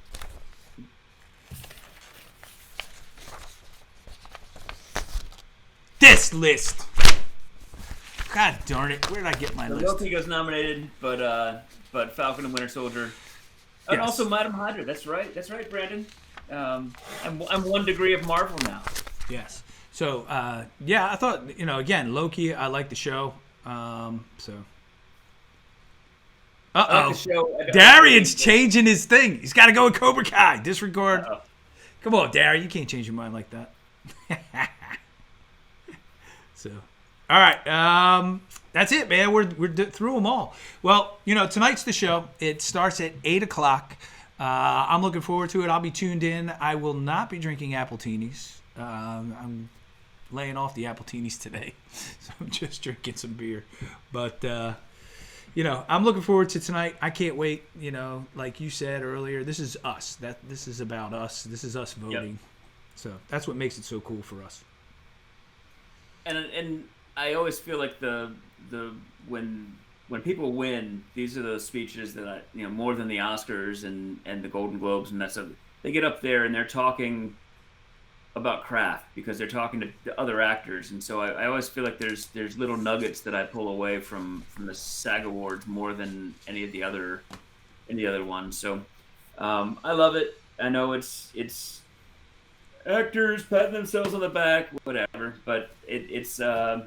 This list. God darn it! Where did I get my list? Loki was nominated, but Falcon and Winter Soldier, and also Madam Hydra. That's right, Brandon. I'm 1 degree of Marvel now. Yes. So I thought again Loki. I like the show. So. Like the show. Darian's changing his thing. He's got to go with Cobra Kai. Disregard. Come on, Darian. You can't change your mind like that. So. All right, that's it, man. We're through them all. Well, tonight's the show. It starts at 8:00. I'm looking forward to it. I'll be tuned in. I will not be drinking appletinis. I'm laying off the appletinis today, so I'm just drinking some beer. But I'm looking forward to tonight. I can't wait. Like you said earlier, this is us. This is about us. This is us voting. Yep. So that's what makes it so cool for us. And I always feel like when people win, these are those speeches that more than the Oscars and the Golden Globes and that stuff. They get up there and they're talking about craft because they're talking to other actors, and so I always feel like there's little nuggets that I pull away from the SAG Awards more than any of the other ones. So I love it. I know it's actors patting themselves on the back, whatever, but it's us.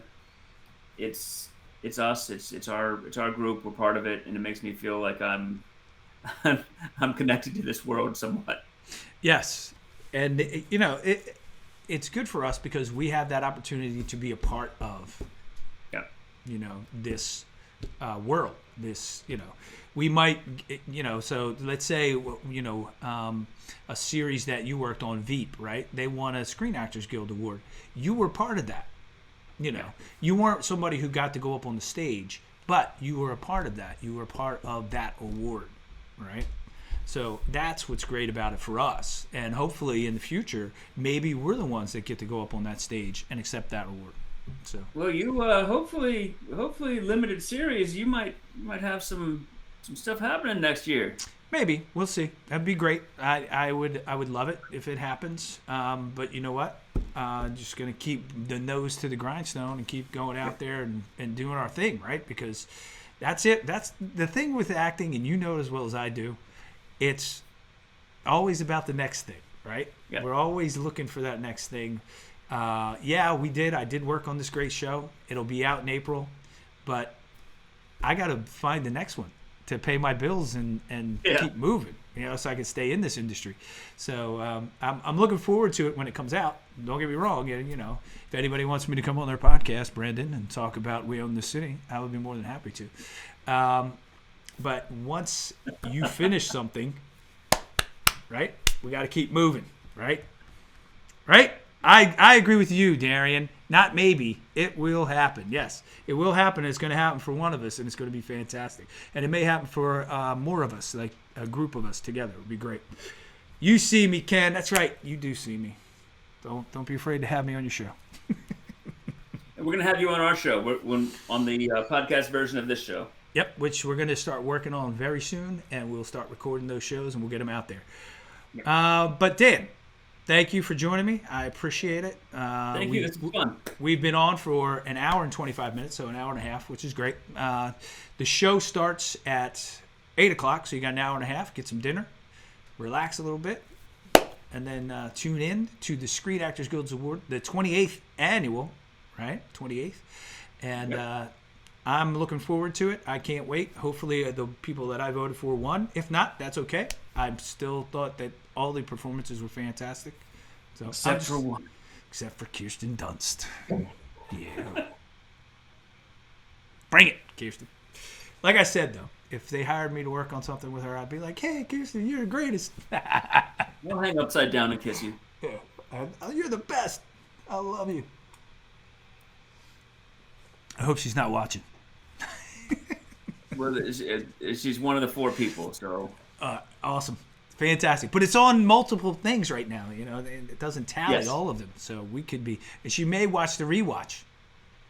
It's our group. We're part of it, and it makes me feel like I'm connected to this world somewhat. Yes, and it's good for us because we have that opportunity to be a part of, this world. This, we might, So let's say, a series that you worked on, Veep, right? They won a Screen Actors Guild Award. You were part of that. You weren't somebody who got to go up on the stage, but you were a part of that. You were a part of that award, right? So that's what's great about it for us. And hopefully in the future, maybe we're the ones that get to go up on that stage and accept that award. So well, you hopefully limited series, you might have some stuff happening next year. Maybe. We'll see. That'd be great. I would love it if it happens. But you know what? Just going to keep the nose to the grindstone and keep going out there and doing our thing, right? Because that's it. That's the thing with acting, and you know it as well as I do. It's always about the next thing, right? Yeah. We're always looking for that next thing. I did work on this great show. It'll be out in April. But I got to find the next one to pay my bills and keep moving, so I can stay in this industry. So I'm looking forward to it when it comes out. Don't get me wrong. If anybody wants me to come on their podcast, Brandon, and talk about We Own the City, I would be more than happy to. But once you finish something, right, we got to keep moving, right? Right? I agree with you, Darian. Not maybe. It will happen. Yes, it will happen. It's going to happen for one of us, and it's going to be fantastic. And it may happen for more of us, like a group of us together. It would be great. You see me, Ken. That's right. You do see me. Don't be afraid to have me on your show. We're going to have you on our show. We're on the podcast version of this show. Yep, which we're going to start working on very soon, and we'll start recording those shows, and we'll get them out there. Yeah. But Dan, thank you for joining me. I appreciate it. Thank you. This was fun. We've been on for an hour and 25 minutes, so an hour and a half, which is great. The show starts at 8 o'clock, so you got an hour and a half. Get some dinner, relax a little bit, and then tune in to the Screen Actors Guild Award, the 28th Annual right? 28th. And I'm looking forward to it. I can't wait. Hopefully the people that I voted for won. If not, that's okay. I still thought that all the performances were fantastic. So Except for one. Except for Kirsten Dunst. Yeah. Bring it, Kirsten. Like I said, though, if they hired me to work on something with her, I'd be like, hey, Kirsten, you're the greatest. We'll hang upside down and kiss you. Yeah. You're the best. I love you. I hope she's not watching. Well, she's one of the 4 people, so. Awesome. Fantastic. But it's on multiple things right now. You know, it doesn't tally all of them. So we could be. And she may watch the rewatch.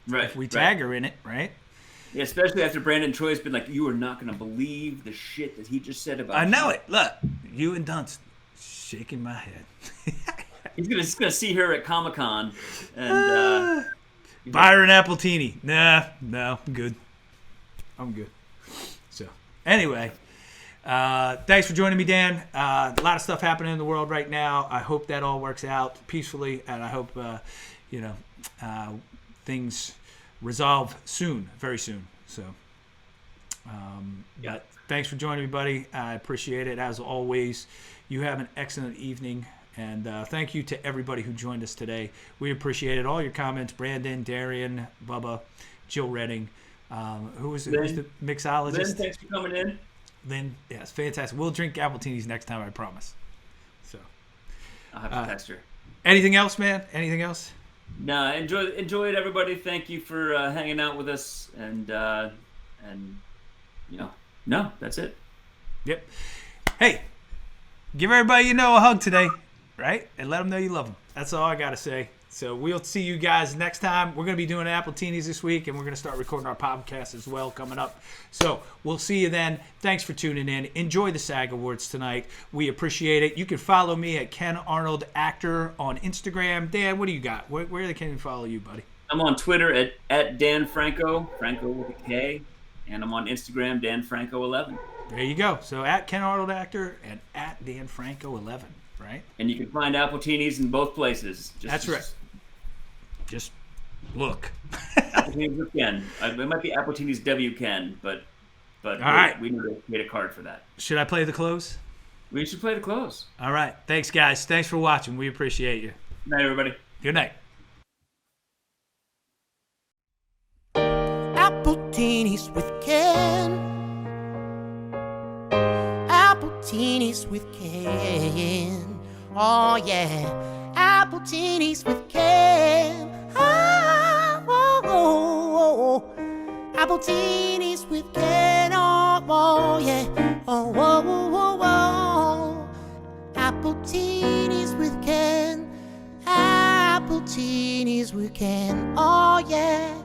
Right. If we tag her in it, right? Yeah, especially after Brandon Troy's been like, you are not going to believe the shit that he just said about I know you. it. Look, you and Dunst shaking my head. He's gonna see her at Comic-Con and Byron Appletini. No, I'm good. I'm good. So, anyway, thanks for joining me, Dan. A lot of stuff happening in the world right now. I hope that all works out peacefully, and I hope things resolve soon, very soon. So, but thanks for joining me, buddy. I appreciate it as always. You have an excellent evening. And thank you to everybody who joined us today. We appreciated all your comments. Brandon, Darian, Bubba, Jill Redding. Who's the mixologist? Lynn, thanks for coming in. Lynn, yes, fantastic. We'll drink appletinis next time, I promise. So, I'll have to text her. Anything else, man? Anything else? No, enjoy it, everybody. Thank you for hanging out with us. And no, that's it. Yep. Hey, give everybody you know a hug today. Right? And let them know you love them. That's all I got to say. So we'll see you guys next time. We're going to be doing Appletinis this week, and we're going to start recording our podcast as well coming up. So we'll see you then. Thanks for tuning in. Enjoy the SAG Awards tonight. We appreciate it. You can follow me at Ken Arnold Actor on Instagram. Dan, what do you got? Where they can follow you, buddy? I'm on Twitter at Dan Franco, Franco with a K, and I'm on Instagram, Dan Franco 11. There you go. So at Ken Arnold Actor and at Dan Franco 11. Right? And you can find Appletinis in both places. That's right. Just look. Appletinis with Ken. It might be Appletinis W Ken, but all right. We need to create a card for that. Should I play the close? We should play the close. All right. Thanks, guys. Thanks for watching. We appreciate you. Good night, everybody. Good night. Appletinis with Ken. Appletinis with Ken. Oh yeah, Appletinis with Ken. Appletinis with Ken. Oh yeah. Appletinis with Ken. Appletinis with Ken. Oh yeah.